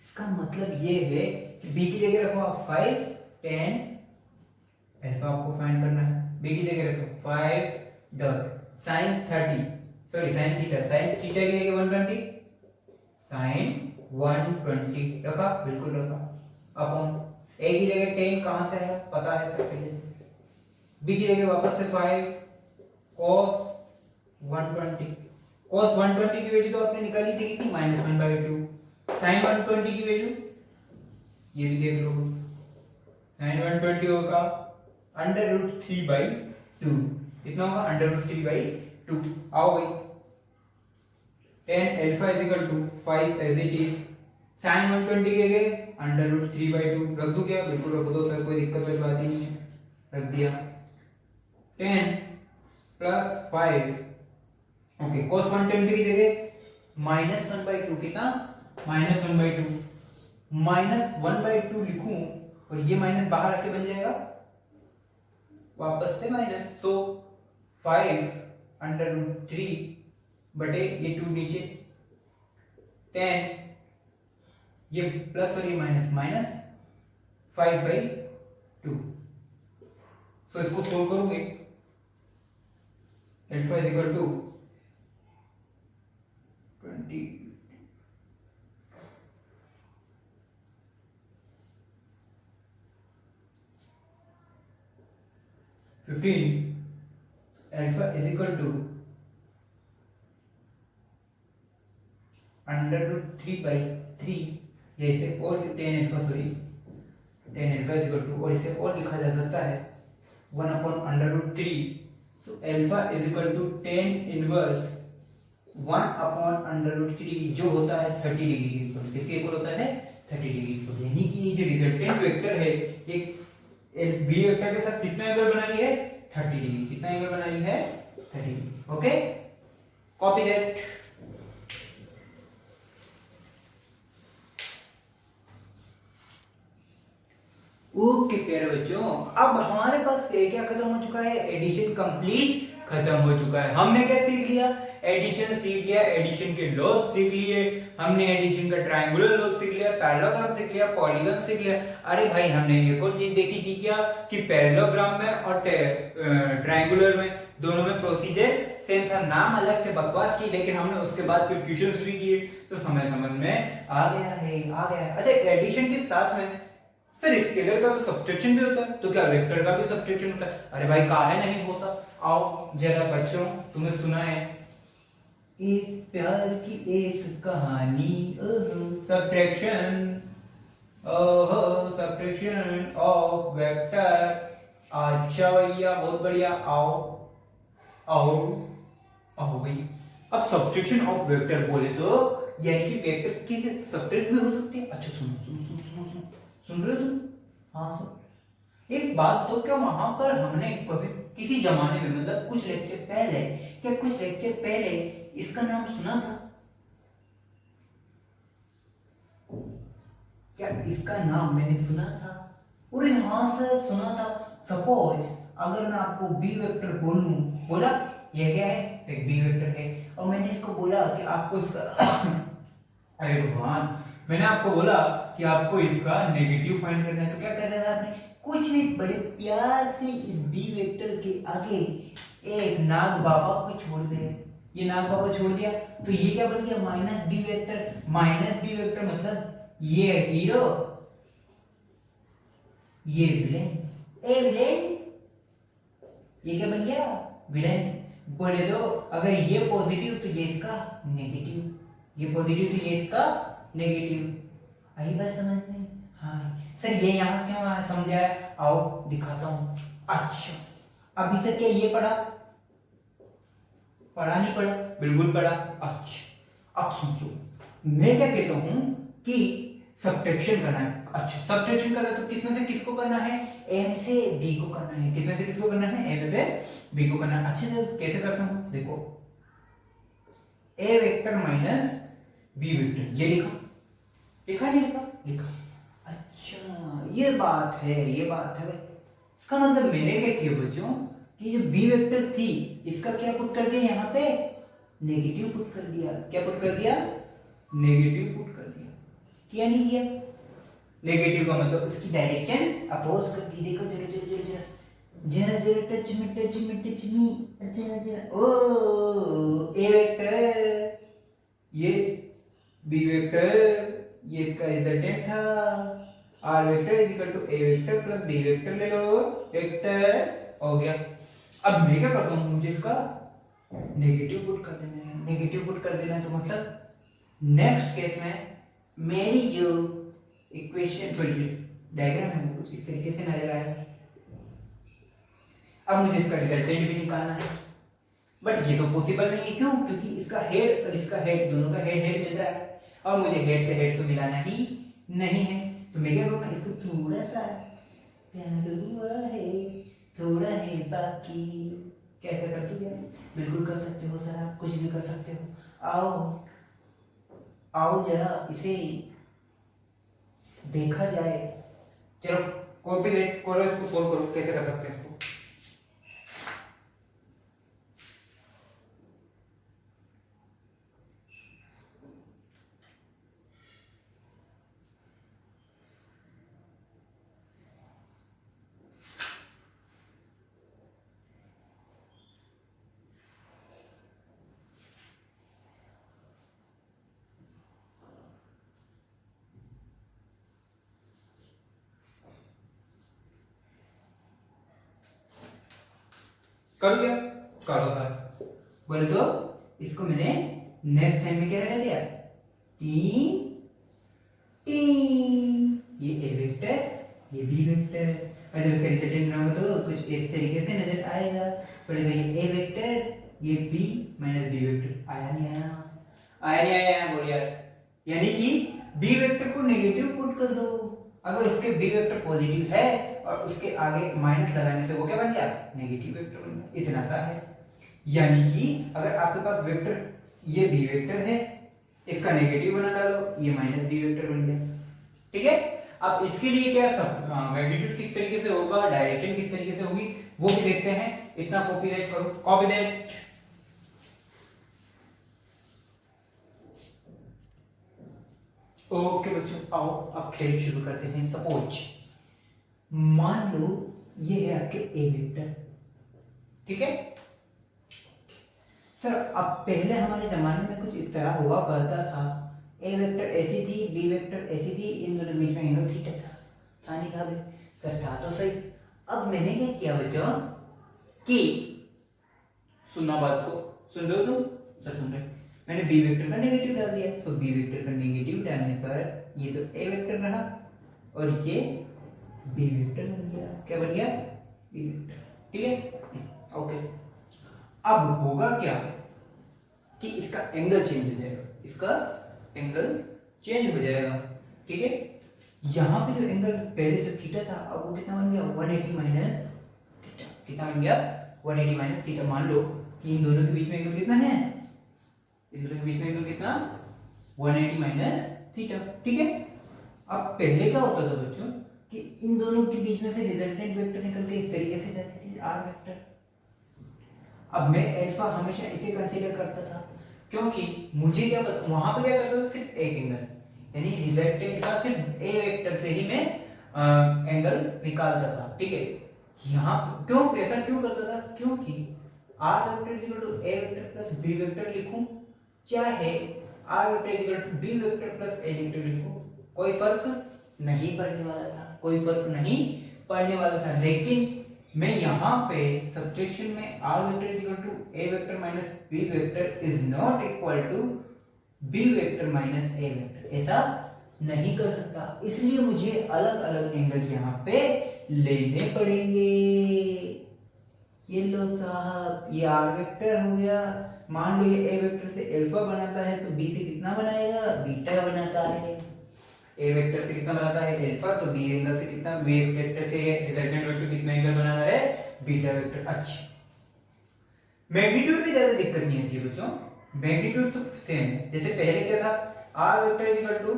इसका मतलब ये है कि b की जगह रखो आप 5 tan अल्फा, आपको फाइंड करना है। b की जगह रखो 5 dot sin 30, sorry sin theta. sin theta की जगह 120, sin 120 रखा, बिल्कुल रखा। अपॉन a की जगह 10 कहां से आया? पता है सबके लिए। b की जगह वापस से 5 cos 120। cos 120 की वैल्यू तो आपने निकाली थी कितनी? -1/2। sin 120 की वैल्यू ये भी देख लो। sin 120 होगा √3/2। कितना होगा? √3/2। आओ भाई, tan alpha is equal to 5 as it is. sin 120 के गए √3/2 रख दूं क्या? बिल्कुल रख दो सर, कोई दिक्कत वाली बात ही नहीं है। रख दिया। 10 प्लस 5, ओके। cos 120 की जगह -1/2। कितना? -1/2। -1/2 लिखूं और ये माइनस बाहर आके बन जाएगा वापस से माइनस। तो 5√3 बटे ये 2 नीचे, 10 ये प्लस और ये माइनस, -5/2। तो इसको सोल्व करोगे, alpha is equal to 20 15 alpha is equal to √3/3, या इसे और tan alpha, sorry tan alpha is equal to, और इसे और लिखा जा सकता है 1/√3। So alpha is equal to tan inverse 1/√3, जो होता है 30 डिग्री के इक्वल। किसके इक्वल होता है? 30 डिग्री इक्वल। यानी कि ये जो रिजल्टेंट वेक्टर है ये बी वेक्टर के साथ कितना एंगल बना रही है? 30 डिग्री। कितना एंगल बना रही है? 30 degree. Okay, copy that. Okay प्यारे बच्चों, अब हमारे पास क्या खत्म हो चुका है? एडिशन कंप्लीट खत्म हो चुका है। हमने क्या सीख लिया? एडिशन सीख लिया, एडिशन के लॉज सीख लिए, हमने एडिशन का ट्रायंगुलर लॉज सीख लिया, पैरेललोग्राम सीख लिया, पॉलीगन सीख लिया। अरे भाई हमने एक और चीज देखी थी क्या, कि पैरेललोग्राम में और ट्रायंगुलर में दोनों में प्रोसीजर सेम था। नाम अलग थे, बकवास की, लेकिन हमने उसके बाद फिर क्वेश्चंस भी किए तो समझ में आ गया है। अच्छा, एडिशन के साथ में सर स्केलर का तो सब्ट्रैक्शन भी होता है, तो क्या वेक्टर का भी सब्ट्रैक्शन होता है? अरे भाई काहे नहीं होता? आओ जरा बच्चों, तुमने सुना है एक प्यार की एक कहानी, सब्ट्रैक्शन, ओहो सब्ट्रैक्शन ऑफ वेक्टर। अच्छा भैया, बहुत बढ़िया। आओ आओ आओ भाई। अब सब्ट्रैक्शन ऑफ वेक्टर बोले तो यानी कि वेक्टर की सब्ट्रैक्ट भी हो सकती है। अच्छा सुनो सुनो सुनो सुनो सुनो, सुन रहे हो तुम? हाँ सुन। एक बात तो, क्या वहां पर हमने कभी किसी जमाने में, मतलब कुछ लेक्चर पहले, क्या कुछ लेक्चर पहले इसका नाम सुना था? क्या इसका नाम मैंने सुना था? अरे हाँ सर सुना था। सपोज अगर मैं आपको बी वेक्टर बोलूं, बोला ये क्या है, एक बी वेक्टर है, और मैंने इसको बोला कि आपको इसका अरे भगवान, मैंने आपको बोला कि आपको इसका नेगेटिव फाइंड करना है, तो क्या करना था आपने, कुछ नहीं, बड़े प्यार से इस बी वेक्टर के आगे एक नाग बाबा को छोड़ दे। ये नाग बाबा छोड़ दिया तो ये क्या बन गया, minus B vector. Minus B vector मतलब ये है हीरो, ये विलेन, ए विलेन, ये क्या बन गया, विलेन। बोले तो अगर ये पॉजिटिव तो ये इसका नेगेटिव, ये पॉजिटिव तो ये इसका नेगेटिव। आई बात समझ में? हाँ सर, ये यहाँ क्यों समझ आया, आओ दिखाता हूँ। अच्छा अभी तक क्या ये पढ़ा, पढ़ा नहीं पढ़ा, बिल्कुल पढ़ा। अच्छा अब सोचो, मैं क्या कहता हूं कि सब्ट्रैक्शन करना है। अच्छा सब्ट्रैक्शन करना है तो किसमें से किसको करना है, एम से बी को करना है। किसमें से किसको करना है, एम से बी को करना है। अच्छे से कैसे करता हूं, देखो, ए वेक्टर माइनस बी वेक्टर, ये लिखा, लिखा नहीं लिखा, लिखा। अच्छा ये बात है, ये बात है भाई। इसका मतलब मैंने क्या किया बच्चों, कि जो बी वेक्टर थी इसका क्या पुट कर दिया, यहाँ पे नेगेटिव पुट कर दिया। क्या पुट कर दिया, नेगेटिव पुट कर दिया। किया नहीं किया, नेगेटिव का मतलब उसकी डायरेक्शन अपोज कर दी। देखो जरा जरा जरा जरा जरा जरा touch me touch me touch me, जरा जरा, ओ ए वेक्टर, ये बी वेक्टर, ये इसका रिजल्टेंट था। R vector is equal to A vector plus B vector, ले लो वेक्टर, हो गया। अब मैं क्या करता हूँ, मुझे इसका नेगेटिव पुट कर देना है। नेगेटिव पुट कर देना है तो मतलब नेक्स्ट केस में मेरी जो इक्वेशन, सॉरी डायग्राम है वो कुछ इस तरीके से नजर आएगा। अब मुझे इसका रिजल्टेंट भी निकालना है, बट ये तो पॉसिबल नहीं है। क्यों, क्योंकि इसका हेड और इसका हेड, दोनों का हेड हेड मिल रहा है और मुझे हेड से हेड तो मिलाना ही नहीं है। तो मैं क्या करूँगा, इसको थोड़ा सा प्यार हुआ है, थोड़ा है बाकी, कैसे कर दूं क्या, बिल्कुल कर सकते हो सर, आप कुछ भी कर सकते हो। आओ आओ जरा इसे देखा जाए। चलो कॉपी करो, इसको सोल्व करो, कैसे कर सकते हैं इसको। कर दिया, करो सर। बोले तो इसको मैंने नेक्स्ट टाइम में क्या कर दिया, टी टी, ये ए वेक्टर, ये बी वेक्टर, और जब इसका रिजल्टेंट ना होगा तो कुछ इस तरीके से नजर आएगा। बोले तो ये ए वेक्टर, ये बी माइनस बी वेक्टर, आया नहीं आया, आया नहीं आया, बोल यार। यानी कि बी वेक्टर को नेगेटिव पुट कर दो, अगर उसके बी वेक्टर पॉजिटिव है और उसके आगे माइनस लगाने से वो क्या बन गया, नेगेटिव वेक्टर बन गया। इतना सा है। यानी कि अगर आपके पास वेक्टर ये बी वेक्टर है, इसका नेगेटिव बना डालो, ये माइनस बी वेक्टर बन गया। ठीक है, अब इसके लिए क्या सब मैग्नीट्यूड किस तरीके से होगा, डायरेक्शन किस तरीके से होगी, वो भी देखते हैं। इतना कॉपी राइट करो, कॉपी दैट। ओके बच्चों, आओ अब खेल शुरू करते हैं। सपोज मान लो ये है आपके ए वेक्टर, ठीक है सर। अब पहले हमारे जमाने में कुछ इस तरह हुआ करता था, ए वेक्टर ऐसी थी, बी वेक्टर ऐसी थी, इन दोनों के बीच में एंगल थीटा था नहीं था भाई सर, था तो सही। अब मैंने क्या किया बच्चों कि, सुनना बात को, सुन रहे हो तुम, सर सुन रहे, मैंने बी वेक्टर का नेगेटिव डाल दिया। तो बी वेक्टर का नेगेटिव डालने पर ये तो ए वेक्टर रहा और ये बी वेक्टर बन गया। क्या बन गया, बी वेक्टर। ठीक है, ओके। अब होगा क्या कि इसका एंगल चेंज हो जाएगा, इसका एंगल चेंज हो जाएगा। ठीक है, यहां पे जो एंगल पहले जो थीटा था, अब वो कितना बन गया, 180 माइनस थीटा। कितना बन गया, 180 माइनस थीटा। मान लो कि इन दोनों के बीच में एंगल कितना है, इन दोनों के बीच में एंगल कितना, 180 माइनस थीटा। ठीक है, अब पहले क्या होता था बच्चों कि इन दोनों के बीच में से रिजल्टेंट वेक्टर निकल के इस तरीके से जाती थी आर वेक्टर। अब मैं अल्फा हमेशा इसे कंसीडर करता था क्योंकि मुझे क्या पता वहां पे क्या करता था, सिर्फ एक एंगल, यानी रिजल्टेंट का सिर्फ ए वेक्टर से ही मैं एंगल निकालता था, ठीक है। यहाँ क्यों ऐसा क्यों करता था, क्योंकि R vector equal to A vector plus B vector लिखूं चाहे R vector equal to B vector plus A vector लिखूं, कोई फर्क नहीं पड़ने वाला था, कोई फर्क नहीं पड़ने वाला था। लेकिन मैं यहाँ पे सब्ट्रैक्शन में R vector equal to A vector minus B vector is not equal to B vector minus A vector, ऐसा नहीं कर सकता, इसलिए मुझे अलग अलग एंगल यहाँ पे लेने पड़ेंगे। ये लो साहब, ये आर वेक्टर हो गया, मान लो ये ए वेक्टर से अल्फा बनाता है तो बी से कितना बनाएगा, बीटा बनाता है। ए वेक्टर से कितना बनाता है, अल्फा, तो बी एंगल से कितना, बी वेक्टर से रिजल्टेंट वेक्टर कितना एंगल बना रहा है, बीटा वेक्टर। अच्छा, मैग्नीट्यूड में ज्यादा दिक्कत नहीं आती है बच्चों, मैग्नीट्यूड तो सेम है। जैसे पहले क्या था, R vector equal to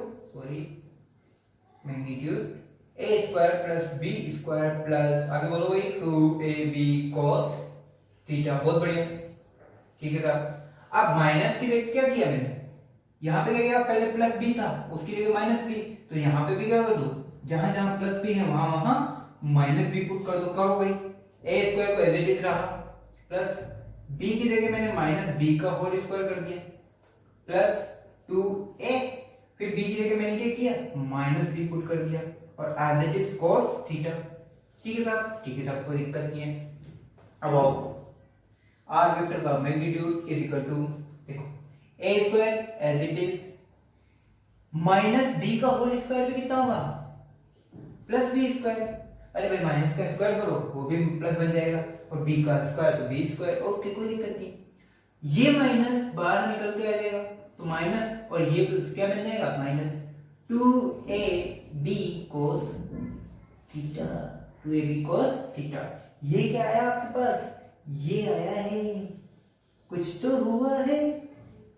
magnitude A square plus B square plus आगे बोलो वही 2ab cos थीटा, बहुत बढ़िया, ठीक है साहब। अब माइनस की जगह क्या किया मैंने, यहाँ पे क्या किया, पहले प्लस बी था उसकी जगह माइनस बी, तो यहाँ पे भी क्या कर दो, जहां जहां प्लस बी है वहां वहां माइनस बी पुट कर दो, करो भाई, ए स्क्वायर को एज इट इज रहा, प्लस बी की जगह मैंने माइनस बी का होल स्क्वायर कर दिया, प्लस 2a, फिर बी की जगह मैंने क्या किया, माइनस बी पुट कर दिया, और as it is cos theta, ठीक है साहब, ठीक है साहब, कोई दिक्कत नहीं है। अब आओ, आर वेक्टर का मैग्नीट्यूड इज इक्वल टू, देखो A square as it is minus B का होल स्क्वायर भी कितना होगा, प्लस बी स्क्वायर, अरे भाई माइनस का स्क्वायर करो वो भी प्लस बन जाएगा, और बी का स्क्वायर तो बी स्क्वायर, ओके कोई दिक्कत नहीं। ये माइनस बाहर निकल के आ जाएगा तो माइनस, और ये प्लस क्या बन जाएगा, minus 2ab cos theta, 2ab cos theta. ये क्या आया आपके पास, ये आया है, कुछ तो हुआ है,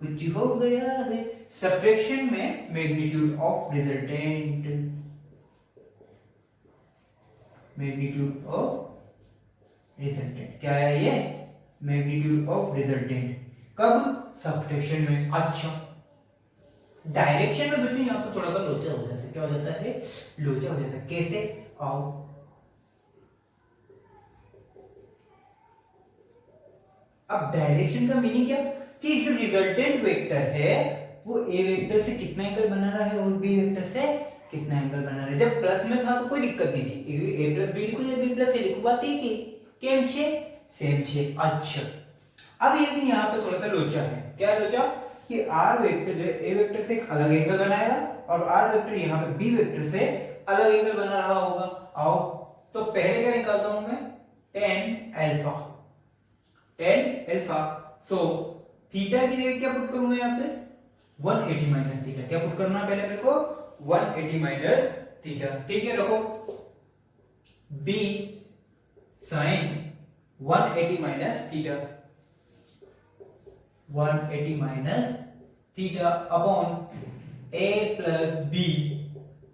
कुछ हो गया है। सब्ट्रैक्शन में magnitude of resultant, magnitude of resultant क्या है, ये मैग्नीट्यूड ऑफ रिजल्टेंट कब, सब्ट्रैक्शन में। अच्छा, डायरेक्शन में बच्चे यहाँ पर थोड़ा सा लोचा हो जाता है, क्या हो जाता है, लोचा हो जाता है, कैसे, आओ अब डायरेक्शन का मीनिंग क्या, कि जो रिजल्टेंट वेक्टर है वो ए वेक्टर से कितना एंगल बना रहा है और बी वेक्टर से कितना एंगल बना रहा है। जब प्लस में था तो कोई दिक्कत नहीं थी, ए प्लस बी लिखो या बी प्लस ए लिखो, बात एक ही, केम छे सेम छे। अच्छा, अब ये यहाँ पे थोड़ा सा लोचा है, क्या लोचा, कि आर वेक्टर जो ए वेक्टर से एक अलग एंगल बनाएगा और आर वेक्टर यहाँ पे बी वेक्टर से अलग एंगल बना रहा होगा। आओ, तो पहले क्या निकालता हूं मैं, tan alpha, tan alpha, so theta की जगह क्या पुट करूंगा यहाँ पे, 180 माइनस थीटा, क्या पुट करना पहले मेरे को, 180 माइनस थीटा, ठीक है। रखो b sin 180 minus theta, 180 minus theta upon a plus B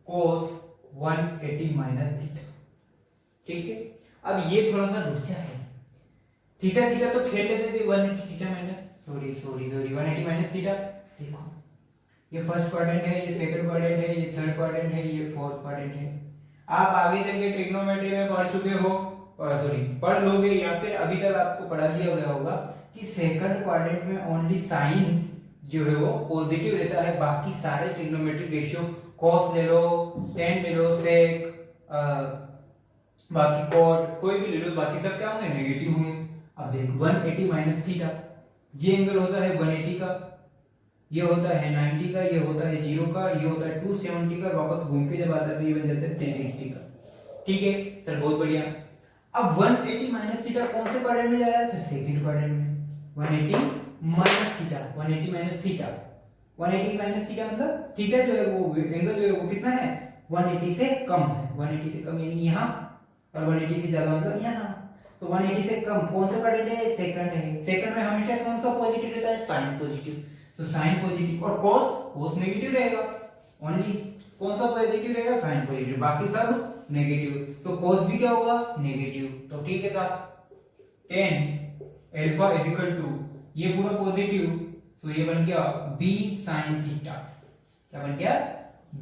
cos 180 minus theta, ठीक है। अब ये थोड़ा सा लोचा है, थीटा थीटा तो खेल लेते थे, 180 theta minus, sorry 180 minus theta. देखो ये फर्स्ट क्वाड्रेंट है, ये सेकंड क्वाड्रेंट है, ये थर्ड क्वाड्रेंट है, ये फोर्थ क्वाड्रेंट है। आप आगे चल के ट्रिग्नोमेट्री में पढ़ चुके हो, पढ़ लोगे, या फिर अभी तक आपको पढ़ा दिया गया होगा कि सेकंड क्वाड्रेंट में ओनली साइन जो है वो पॉजिटिव रहता है, बाकी सारे ट्रिग्नोमेट्रिक रेशियो cos ले लो, tan ले लो, sec, बाकी cot कोई भी ले लो, बाकी सब क्या होंगे, नेगेटिव होंगे। अब देख 180 माइनस थीटा, ये एंगल होता है 180 का, ये होता है 90 का, ये होता है 0 का, ये होता है 270 का, वापस घूम के जब आता है तो ये बन जाता है 360 का, ठीक है सर, बहुत बढ़िया। अब 180 माइनस थीटा कौन से क्वाड्रेंट में जाएगा सर, सेकंड क्वाड्रेंट में, 180 minus theta, 180 minus theta, 180 minus theta मतलब थीटा जो है वो एंगल जो है वो कितना है, 180 से कम है, 180 से कम यानी यहाँ, और 180 से ज्यादा मतलब यहाँ, तो 180 से कम कौन सा क्वाड्रेंट है, सेकंड है। सेकंड में हमेशा कौन सा पॉजिटिव रहता है, साइन पॉजिटिव, तो साइन पॉजिटिव, और cos नेगेटिव रहेगा, ओनली कौन सा पॉजिटिव रहेगा, साइन पॉजिटिव, बाकी सब नेगेटिव, तो cos भी क्या होगा नेगेटिव। तो ठीक है साहब, tan alpha is equal to ये पूरा पॉजिटिव, तो ये बन गया b sin थीटा। क्या बन गया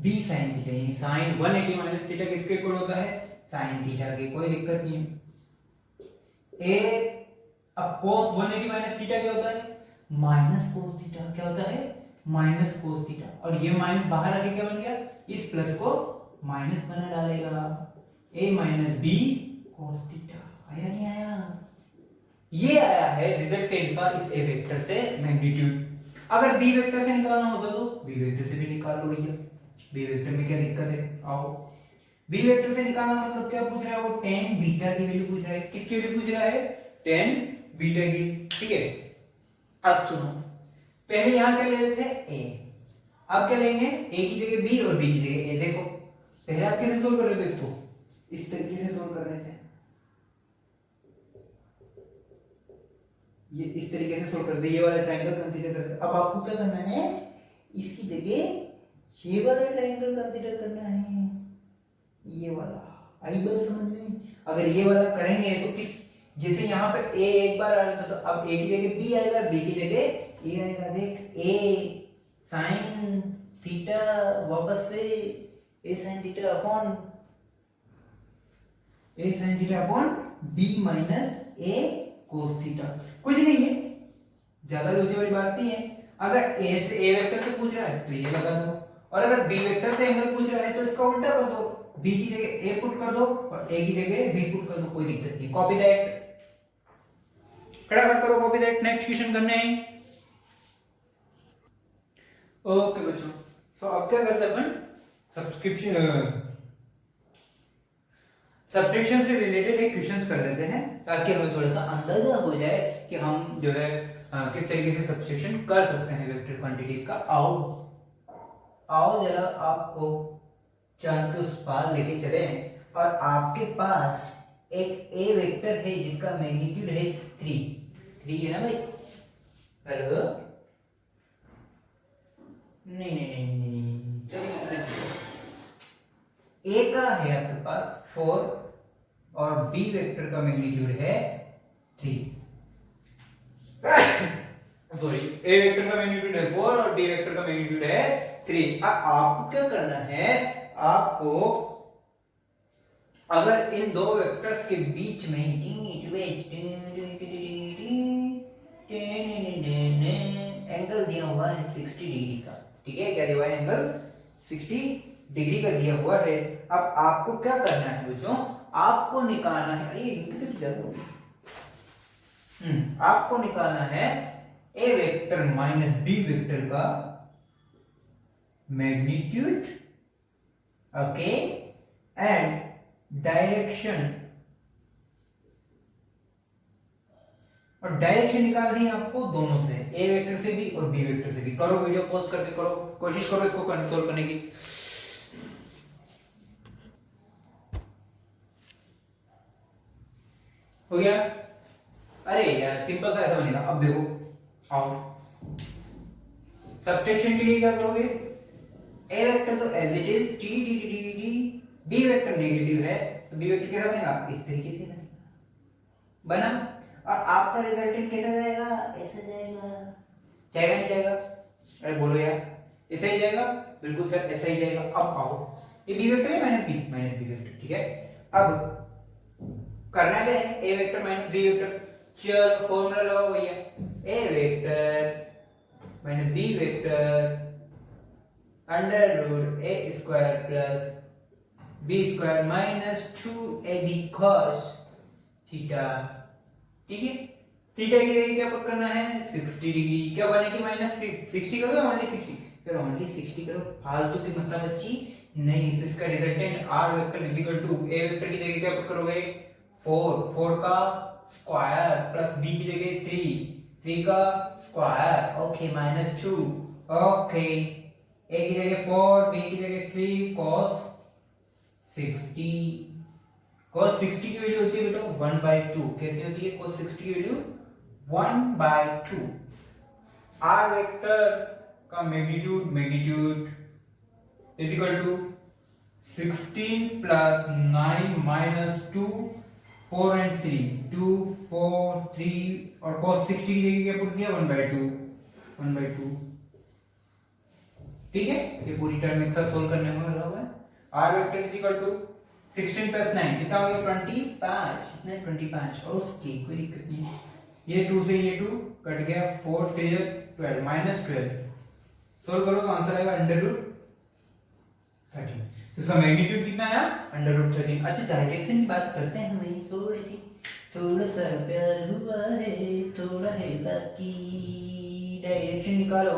b sin थीटा, यानी sin 180 माइनस थीटा किसके इक्वल होता है sin थीटा के। कोई दिक्कत नहीं है। ए अब cos 180 माइनस थीटा क्या होता है माइनस cos थीटा। क्या होता है माइनस cos थीटा, और ये माइनस बाहर आके क्या बन गया इस प्लस को माइनस बना डालेगा, a minus B cos theta. आया नहीं आया, ये आया है रिजल्टेंट का इस a वेक्टर से मैग्नीट्यूड। अगर b वेक्टर से निकालना होता तो b वेक्टर से भी निकाल लो भैया, b वेक्टर में क्या दिक्कत है। आओ b वेक्टर से निकालना मतलब क्या पूछ रहा है वो tan बीटा की वैल्यू पूछ रहा है। किसकी वैल्यू पूछ रहा है tan बीटा की। ठीक है, अब सुनो, पहले यहां क्या ले रहे थे a, अब क्या लेंगे a की जगह b और b की जगह a। देखो पहले आप कैसे सोल्व कर रहे थे इसको, इस तरीके से सोल्व कर रहे थे, ये इस तरीके से सोल्व कर रहे थे, ये वाला ट्रायंगल कंसीडर कर रहे थे। अब आपको क्या करना है इसकी जगह ये वाला ट्रायंगल कंसीडर करना है, ये वाला। आई बात समझ में। अगर ये वाला करेंगे तो किस, जैसे यहाँ पे a एक बार आ रहा था तो अब a की जगह b आएगा, b की जगह a आएगा। देख a sin थीटा वापस से a sin theta upon b minus a cos theta. कुछ नहीं है, ज्यादा लोचे वाली बात नहीं है। अगर a से a वेक्टर से पूछ रहा है तो ये लगा दो, और अगर b वेक्टर से एंगल पूछ रहा है तो इसका उल्टा कर दो, b की जगह a पुट कर दो और a की जगह b पुट कर दो, कोई दिक्कत नहीं। कॉपी दैट, फटाफट करो कॉपी दैट, नेक्स्ट क्वेश्चन करने हैं। ओके बच्चों, तो अब क्या करते हैं अपन सब्ट्रैक्शन से रिलेटेड एक क्वेश्चंस कर लेते हैं, ताकि हमें थोड़ा सा अंदाजा हो जाए कि हम जो है किस तरीके से सब्स्टिट्यूशन कर सकते हैं वेक्टर क्वांटिटीज का। आओ जरा आपको चांद के उस पार लेके चले, और आपके पास एक ए वेक्टर है जिसका मैग्नीट्यूड है 3 है ना भाई। हेलो नहीं, ए का है आपके पास 4 और बी वेक्टर का मैग्नीट्यूड है 3। सॉरी, ए वेक्टर का मैग्नीट्यूड है 4 और बी वेक्टर का मैग्नीट्यूड है 3। अब आपको क्या करना है, आपको अगर इन दो वेक्टर्स के बीच में एंगल दिया हुआ है 60 डिग्री का, ठीक है, क्या दिया हुआ है एंगल 60 डिग्री का दिया हुआ है। अब आपको क्या करना है बच्चों, आपको निकालना है, अरे किसे ज्यादा हो गया, आपको निकालना है A vector minus B vector का मैग्नीट्यूड, ओके, एंड डायरेक्शन। और डायरेक्शन निकालनी है आपको दोनों से, ए वेक्टर से भी और बी वेक्टर से भी। करो वीडियो पॉज करके करो, कोशिश करो इसको कंट्रोल करने की। हो गया? अरे यार सिंपल सा ऐसा बनेगा। अब देखो, आओ सब्ट्रैक्शन के लिए क्या करोगे, ए वेक्टर तो एज इट इज टी डी डी डी डी, बी वेक्टर नेगेटिव है तो बी वेक्टर कैसा बनेगा, इस तरीके से बना। और आपका रिजल्टेंट कैसा जाएगा, ऐसा जाएगा, जाएगा नहीं जाएगा, अरे बोलो यार, ऐसा ही जाएगा, बिल्कुल सर ऐसा ही जाएगा। अब आओ, ये बी वेक्टर है माइनस बी वेक्टर, ठीक है। अब करना क्या है, A vector minus B vector, चलो फॉर्मूला लगाओ भैया, A vector minus B vector under root A square plus B square minus 2ab cos theta, ठीक है। थीटा की जगह क्या पुट करना है 60 डिग्री, क्या 180 माइनस 60 करो या ओनली 60, फिर ओनली 60 करो, फालतू की मतलब बच्ची नहीं। इसका resultant R vector is equal to A vector की जगह क्या पुट करोगे 4 का स्क्वायर प्लस बी की जगह 3 का स्क्वायर, ओके, माइनस 2, ओके, ए की जगह 4 बी की जगह 3 cos 60। cos 60 की वैल्यू होती है बेटा 1/2, कितनी होती है cos 60 की वैल्यू 1/2। आर वेक्टर का magnitude is equal to 16 plus 9 minus 2 4 and 3 2 4 3 और cos 60 की जगह क्या पुट किया 1/2 ठीक है। ये पूरी टर्म एक साथ सोल्व करने में लगा हुआ है। r vector is equal to 16 plus 9 कितना हो गया 25 कितना 25 ओके कोई दिक्कत नहीं। ये 2 से ये 2 कट गया 4 3 12 माइनस 12 सोल्व करो तो आंसर आएगा √13। तो इसका मैग्नीट्यूड कितना आया √13। अच्छा डायरेक्शन की बात करते हैं हमें थोड़ा सा प्यार हुआ है थोड़ा है लकी। डायरेक्शन निकालो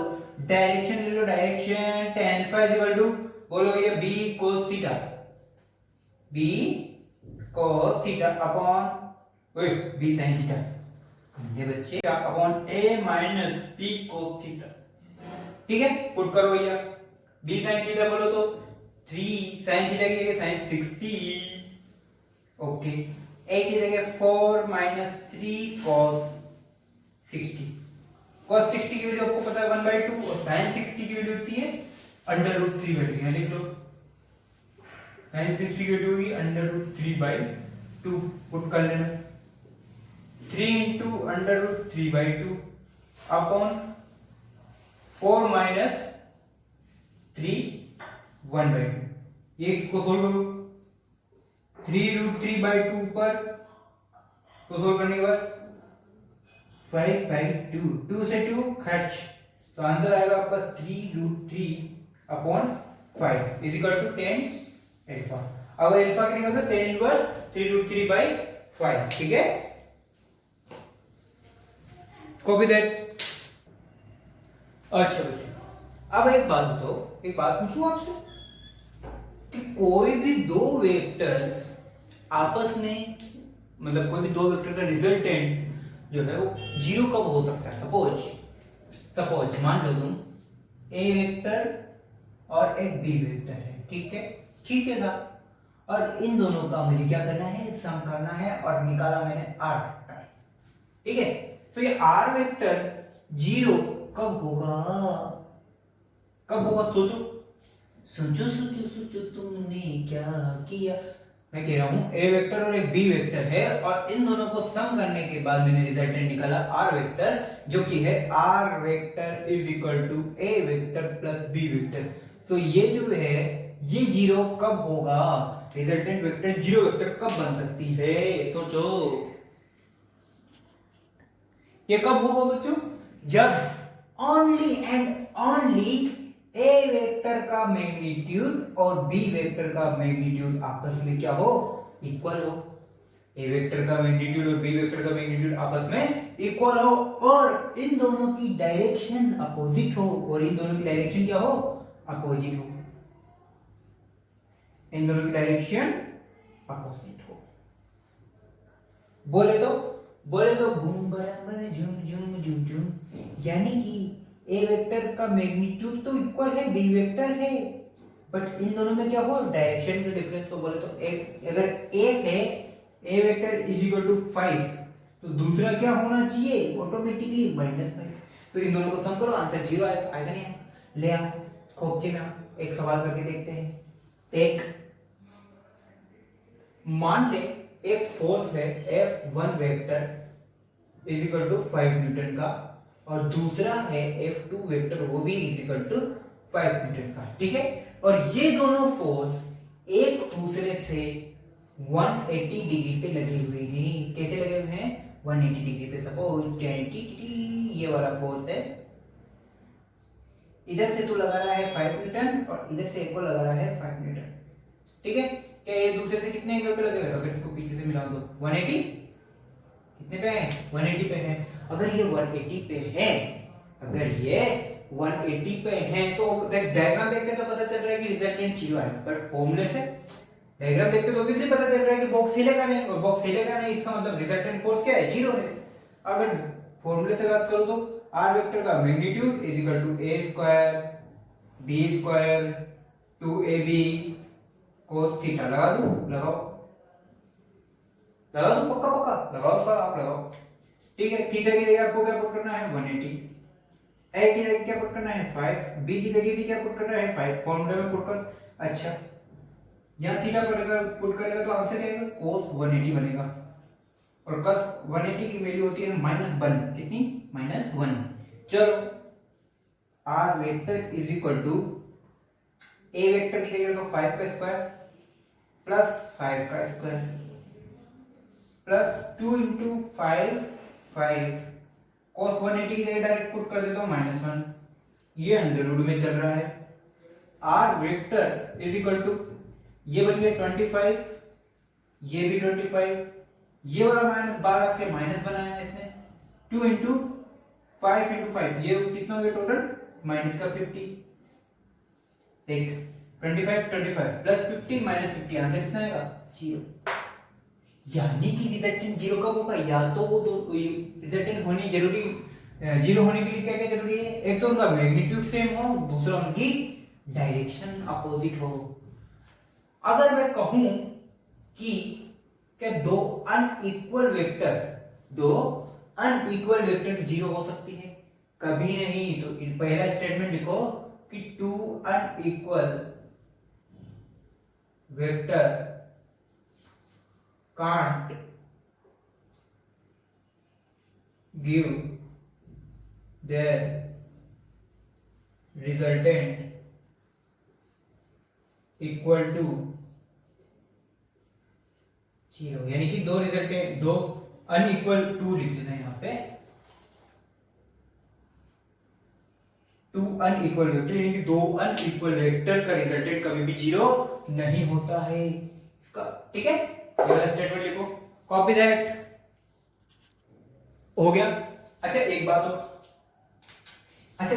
डायरेक्शन ले लो direction tan phi equal to बोलो ये b cos थीटा अपॉन ओए b sin थीटा ये बच्चे upon a minus b cos theta ठीक है। पुट करो भैया b sin थीटा बोलो तो 3 sin थीटा की जगह sin 60 ओके a की जगह 4 माइनस 3 cos 60 cos 60 की वैल्यू आपको पता है 1/2 और sin 60 की वैल्यू होती है √3 वैल्यू लिख लो sin 60 की वैल्यू होगी √3/2 पुट कर लेना 3 into √3/2 अपॉन 4 माइनस 3 1/2 ये इसको सोल्व करो 3√3/2 पर तो सोल्व करने के बाद 5/2 2 से 2 खर्च तो आंसर आएगा आपका 3√3 upon 5 is equal to 10 alpha. अब अल्फा क्या निकलता है 10 इनवर्स 3√3/5 ठीक है। Copy that. अच्छा बच्चों अब एक बात बताओ एक बात पूछूं आपसे कि कोई भी दो वेक्टर्स आपस में मतलब कोई भी दो वेक्टर का रिजल्टेंट जो है वो जीरो कब हो सकता है। सपोज मान लो तुम ए वेक्टर और एक बी वेक्टर है ठीक है ना और इन दोनों का मुझे क्या करना है सम करना है और निकाला मैंने आर वेक्टर ठीक है। तो ये आर वेक्टर जीरो कब होगा सोचो तुमने क्या किया। मैं कह रहा हूं ए वेक्टर और एक बी वेक्टर है और इन दोनों को सम करने के बाद मैंने रिजल्टेंट निकाला आर वेक्टर जो कि है R vector is equal to A vector plus B vector. तो ये जो है ये जीरो कब होगा रिजल्टेंट वेक्टर जीरो वेक्टर कब बन सकती है सोचो। ये कब होगा बच्चों जब only and only A vector का मैग्नीट्यूड और बी वेक्टर का मैग्नीट्यूड आपस में क्या हो इक्वल हो। ए वेक्टर का मैग्नीट्यूड और बी वेक्टर का मैग्नीट्यूड आपस में इक्वल हो और इन दोनों की डायरेक्शन अपोजिट हो और इन दोनों की डायरेक्शन क्या हो अपोजिट हो इन दोनों की डायरेक्शन अपोजिट हो। बोले तो बूम बराबर झूम झूम झूम झूम यानी कि ए वेक्टर का मैग्नीट्यूड तो इक्वल है बी वेक्टर है बट इन दोनों में क्या हो डायरेक्शन का डिफरेंस हो। बोले तो एक अगर एक है A vector is equal to 5 तो दूसरा क्या होना चाहिए ऑटोमेटिकली -5 तो इन दोनों को सम करो आंसर 0 आएगा नहीं ले आओ खोपचे में एक सवाल करके देखते हैं। एक मान ले एक फोर्स है F1 vector is equal to 5 newton का और दूसरा है F2 वेक्टर वो भी इज इक्वल टू 5 न्यूटन का ठीक है। और ये दोनों फोर्स एक दूसरे से 180 डिग्री पे लगे हुए हैं। कैसे लगे हुए हैं 180 डिग्री पे। सपोज ये वाला फोर्स है इधर से तू लगा रहा है 5 न्यूटन और इधर से एक और लगा रहा है 5 न्यूटन ठीक है। क्या ये दूसरे से कितने एंगल पे लगे हुए अगर इसको पीछे से मिला दो 180 कितने पे है 180 पे है। अगर ये 180 पे है तो डायग्राम देख के तो पता चल रहा है कि रिजल्टेंट 0 है बट फॉर्मूले से डायग्राम देख के तो ऑब्वियसली पता चल रहा है कि बॉक्स हिलेगा नहीं और बॉक्स हिलेगा नहीं इसका मतलब रिजल्टेंट फोर्स क्या है 0 है। अगर फॉर्मूले से बात करो तो आर वेक्टर का magnitude is equal to a square b square 2ab cos theta लगाओ पक्का लगाओ सर आप लगाओ ठीक है। थीटा की जगह आपको क्या पुट करना है 180 ए की जगह क्या पुट करना है 5 बी की जगह भी क्या पुट करना है 5 फॉर्मूला में पुट कर। अच्छा यहाँ थीटा पर अगर पुट करेगा तो आंसर क्या आएगा, cos 180 बनेगा। और cos 180 की वैल्यू होती है -1, कितनी, -1। चलो r vector is equal to a vector की जगह 5 का स्क्वायर प्लस 5 का स्क्वायर प्लस 2 इंटू 5 5 cos 180 की जगह डायरेक्ट पुट कर देता हूँ -1, ये अंडर रूट में चल रहा है। r vector is equal to ये बन गया 25, ये भी 25, ये वाला -12 के माइनस बनाया है इसने, 2 इंटू 5 इंटू 5, ये कितना हो गया टोटल, माइनस का 50। देख 25 25 प्लस 50 माइनस 50, आंसर कितना आएगा, 0। यानी कि रिजल्टेंट 0 कब होगा, या तो वो दो रिजल्टेंट होने जरूरी, 0 होने के लिए क्या क्या जरूरी है, एक तो उनका मैग्नीट्यूड सेम हो, दूसरा उनकी डायरेक्शन अपोजिट हो। अगर मैं कहूं कि क्या दो अनइक्वल वेक्टर 0 हो सकती है, कभी नहीं। तो पहला स्टेटमेंट लिखो कि two unequal vector can't give their resultant equal to 0, यानी कि दो रिजल्टेंट, दो अनइक्वल, टू लिख लेना यहां पे, टू अनइक्वल वेक्टर, यानी कि दो अनइक्वल वेक्टर का रिजल्टेंट कभी भी 0 नहीं होता है इसका, ठीक है। ये वाला स्टेटमेंट लिखो, कॉपी दैट, हो गया। अच्छा एक बात हो, अच्छा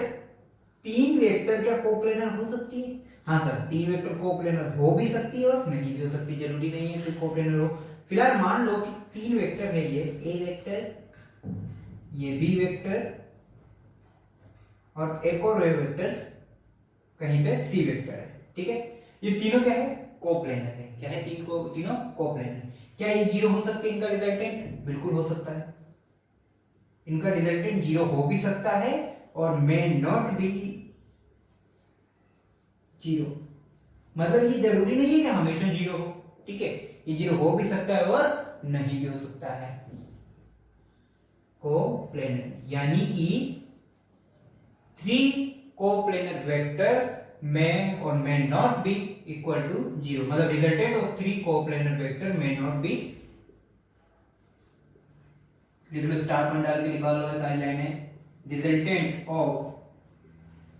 3 वेक्टर क्या कोप्लेनर हो सकती है, हाँ सर 3 वेक्टर कोप्लेनर हो भी सकती है और नहीं भी हो सकती, जरूरी नहीं है कि कोप्लेनर हो। फिलहाल मान लो कि 3 वेक्टर है, ये ए वेक्टर, ये बी वेक्टर और एक और वेक्टर कहीं पे सी वेक्टर है, ठीक है। ये तीनों क्या है, कोप्लेनर है, क्या है, तीनों कोप्लेनर। क्या ये 0 हो सकते हैं इनका रिजल्टेंट, बिल्कुल हो सकता है, इनका रिजल्टेंट 0 हो भी सकता है और मे नॉट बी 0, मतलब ये जरूरी नहीं है कि हमेशा 0 हो, ठीक है, ये 0 हो भी सकता है और नहीं भी हो सकता है। कोप्लेनर यानी कि 3 कोप्लेनर वेक्टर्स may और may not be equal to 0, मतलब resultant of 3 coplanar vector may not be, लिख लो स्टार पॉइंट डाल के निकाल लो सारी लाइनें, resultant of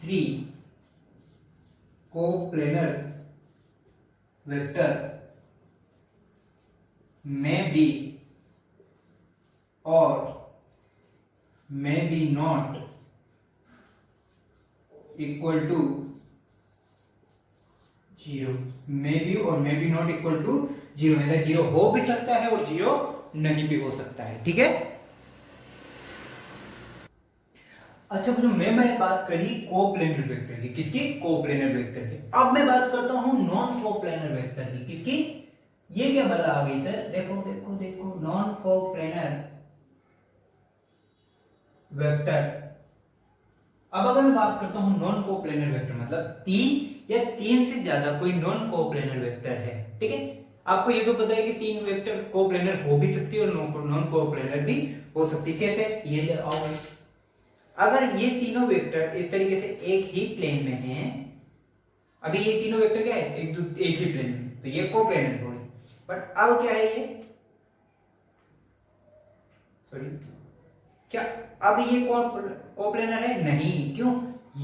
3 coplanar vector may be और may be not equal to 0, may be और may be not equal to 0, मतलब 0 हो भी सकता है और 0 नहीं भी हो सकता है, ठीक है। अच्छा जो मैं बात करी कोप्लेनर वेक्टर की, किसकी, कोप्लेनर वेक्टर की। अब मैं बात करता हूं नॉन कोप्लेनर वेक्टर की, किसकी, ये क्या बदला आ गई सर, देखो देखो देखो, नॉन कोप्लेनर वेक्टर। अब अगर मैं बात करता हूं नॉन कोप्लेनर वेक्टर, मतलब 3 या 3 से ज्यादा कोई नॉन कोप्लेनर वेक्टर है, ठीक है। आपको ये तो पता है कि 3 वेक्टर कोप्लेनर हो भी सकती है और नॉन कोप्लेनर भी हो सकती है, कैसे, ये आओ, अगर ये तीनों वेक्टर इस तरीके से एक ही प्लेन में हैं, अभी ये तीनों वेक्टर क्या है, एक ही प्लेन में, तो ये कोप्लेनर हो गए। बट अब क्या है ये, सॉरी, क्या अब ये कोप्लेनर है, नहीं, क्यों,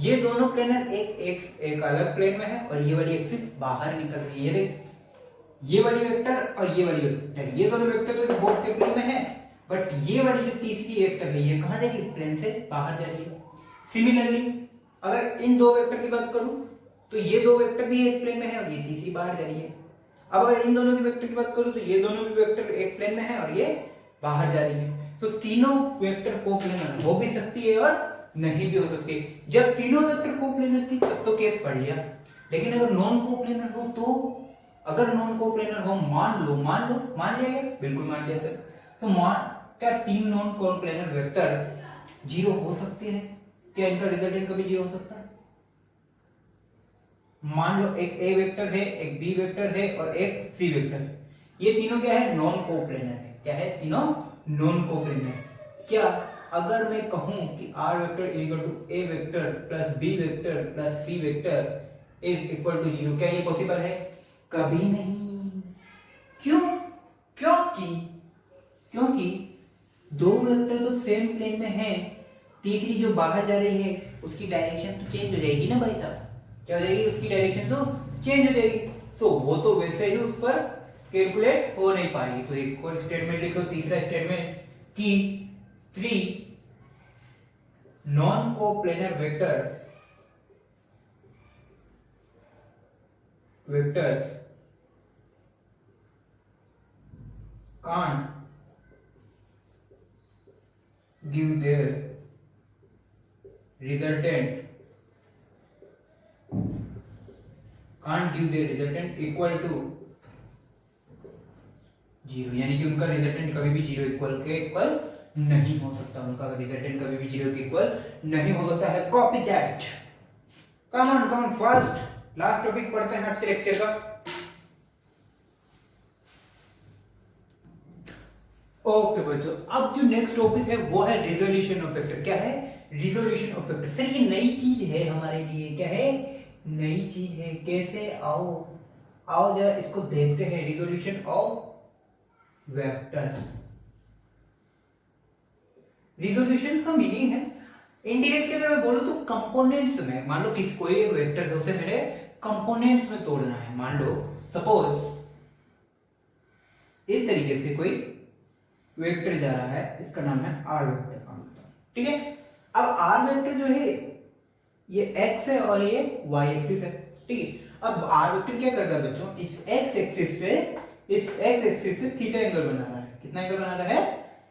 ये दोनों प्लेनर एक अलग प्लेन में है और ये वाली एक्सिस बाहर निकल रही है, ये देख, ये वाली वेक्टर और ये वाली वेक्टर, ये दोनों वेक्टर तो बोर्ड के प्लेन में है, बट ये वाली जो तीसरी वेक्टर है ये कहां जा रही है, प्लेन से बाहर जा रही है। सिमिलरली अगर इन दो वेक्टर की बात करूं तो ये दो वेक्टर भी एक प्लेन में है और ये तीसरी बाहर जा रही है। अब अगर इन दोनों की वेक्टर की बात करूं तो ये दोनों भी वेक्टर एक प्लेन में है और ये बाहर जा रही है। तो तीनों वेक्टर कोप्लेनर हो भी सकती है और नहीं भी हो सकती। जब तीनों वेक्टर कोप्लेनर थी तब तो केस पढ़ लिया, लेकिन अगर नॉन कोप्लेनर हो तो, अगर नॉन कोप्लेनर हो मान लिया क्या, बिल्कुल मान लिया सर। तो क्या 3 नॉन कोप्लेनर वेक्टर 0 हो सकते हैं, क्या इनका रिजल्टेंट कभी 0 हो सकता है, मान लो एक ए वेक्टर है, एक बी वेक्टर है और एक सी वेक्टर है। ये तीनों क्या है? नॉन कोप्लेनर है। क्या है? तीनों नॉन कोप्लेनर। क्या अगर मैं कहूं कि R vector equal to A vector plus B vector plus C vector is equal to 0, क्या ये पॉसिबल है? कभी नहीं। क्यों? क्योंकि क्योंकि दो वेक्टर तो सेम प्लेन में है, तीसरी जो बाहर जा रही है उसकी डायरेक्शन तो चेंज हो जाएगी ना भाई साहब। क्या हो जाएगी? उसकी डायरेक्शन तो चेंज हो जाएगी। तो वो तो वैसे ही उस पर कैलकुलेट हो नहीं पाएगी। तो एक और स्टेटमेंट लिख लो, तीसरा स्टेटमेंट कि 3 non coplanar vectors can't give their resultant equal to 0, यानी कि उनका रिजल्टेंट कभी भी 0 इक्वल नहीं हो सकता। उनका रिजल्टेंट कभी भी 0 के इक्वल नहीं हो सकता है। Copy that. Come on first last topic पढ़ते हैं आज के लेक्चर का। ओके बच्चों, अब जो नेक्स्ट टॉपिक है वो है रिजोल्यूशन ऑफ वेक्टर। क्या है? Resolution of vector. सर ये नई चीज है हमारे लिए। क्या है? नई चीज है। कैसे? आओ जरा इसको देखते हैं। Resolution of vector. रिजोल्यूशन का मीनिंग है इनडायरेक्टली अगर मैं बोलूं तो कंपोनेंट्स में, मान लो किसी कोई एक वेक्टर है उसे मेरे कंपोनेंट्स में तोड़ना है। मान लो सपोज इस तरीके से कोई वेक्टर जा रहा है, इसका नाम है आर वेक्टर। ठीक है। अब आर वेक्टर जो है ये एक्स है और ये वाई एक्सिस है। ठीक है। अब आर वेक्टर क्या कर रहा है बच्चों? इस एक्स एक्सिस से थीटा एंगल बना रहा है। कितना एंगल बना रहा है?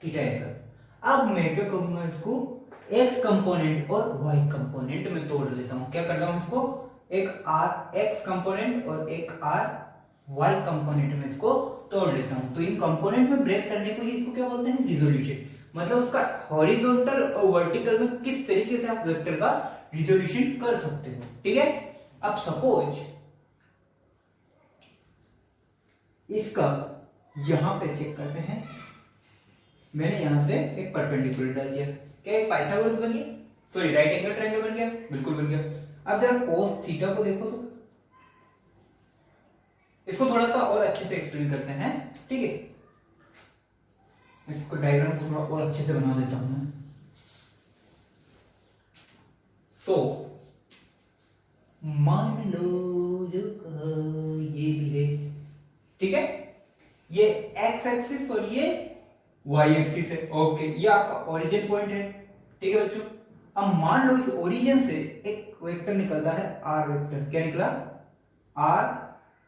Theta angle. अब मैं क्या करूंगा? इसको एक्स कंपोनेंट और वाई कंपोनेंट में तोड़ लेता हूं। क्या करता हूं? इसको एक आर एक्स कंपोनेंट और एक आर वाई कंपोनेंट में इसको तोड़ लेता हूं। तो इन कंपोनेंट में ब्रेक करने को ही इसको क्या बोलते हैं? रिजोल्यूशन। मतलब उसका हॉरिजॉन्टल और वर्टिकल में किस तरीके से आप वेक्टर का रिजोल्यूशन कर सकते हो। ठीक है। अब सपोज इसका यहां पे चेक करते हैं। मैंने यहां से एक परपेंडिकुलर डाल दिया। क्या एक पाइथागोरस बन गया? सॉरी, राइट एंगल ट्रायंगल बन गया। बिल्कुल बन गया। अब जरा cos थीटा को देखो तो इसको थोड़ा सा और अच्छे से एक्सप्लेन करते हैं। ठीक है। इसको डायग्राम को थोड़ा और अच्छे से बना देता हूं मैं। सो मान लो जो ये भी है। ठीक है। ये एक्स एक्सिस और ये वाई एक्सिस है। ओके, ये आपका ओरिजिन पॉइंट है। ठीक है बच्चों। अब मान लो इस ओरिजिन से एक वेक्टर निकलता है आर वेक्टर। क्या निकला? R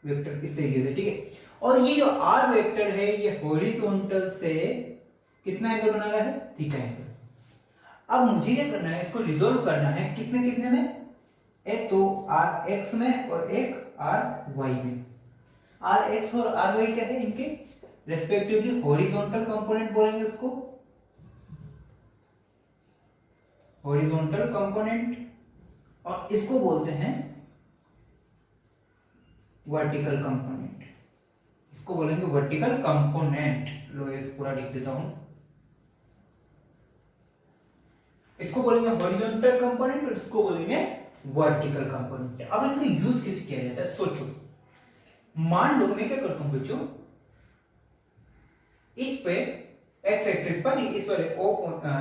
vector. इस तरीके से। ठीक है। और ये जो आर वेक्टर है ये हॉरिजॉन्टल से कितना एंगल बना रहा है? Theta angle. अब मुझे क्या करना है? इसको रिजोल्व करना है कितने कितने में? एक तो आर एक्स में और एक आर वाई में। आर एक्स और आर वाई क्या है? इनके रेस्पेक्टिवली हॉरिजॉन्टल कंपोनेंट बोलेंगे इसको, हॉरिजॉन्टल कंपोनेंट, और इसको बोलते हैं वर्टिकल कंपोनेंट। इसको बोलेंगे वर्टिकल कंपोनेंट। लो ये पूरा लिख देता हूं। इसको बोलेंगे हॉरिजॉन्टल कंपोनेंट और इसको बोलेंगे वर्टिकल कंपोनेंट। अब इनका यूज किस किया जाता है? सोचो। मान लो मैं क्या करता हूं बच्चों, इस पे एक्स एक्सिस पर इस पर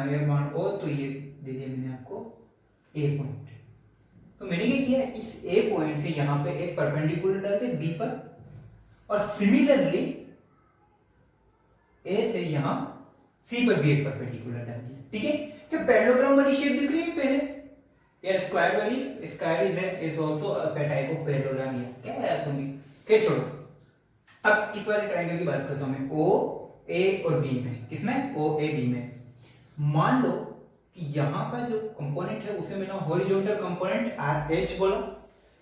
ये मान ओ, तो ये दे दिया मैंने आपको ए पॉइंट। तो मैंने क्या किया? इस ए पॉइंट से यहां पे एक परपेंडिकुलर डालते बी पर, और सिमिलरली ए से यहां सी पर भी एक परपेंडिकुलर डाल दिया। ठीक है। क्या पैरेललोग्राम वाली शेप दिख रही है पहले? या स्क्वायर वाली? Square is also a type of parallelogram. क्या है यार तुम भी? खैर छोड़ो। अब इस वाले ट्रायंगल की बात करता हूं मैं। ओ ए और बी में। किसमें? ओ ए बी में। मान लो कि यहां का जो कंपोनेंट है उसे मैंने हॉरिजॉन्टल कंपोनेंट आर एच बोला,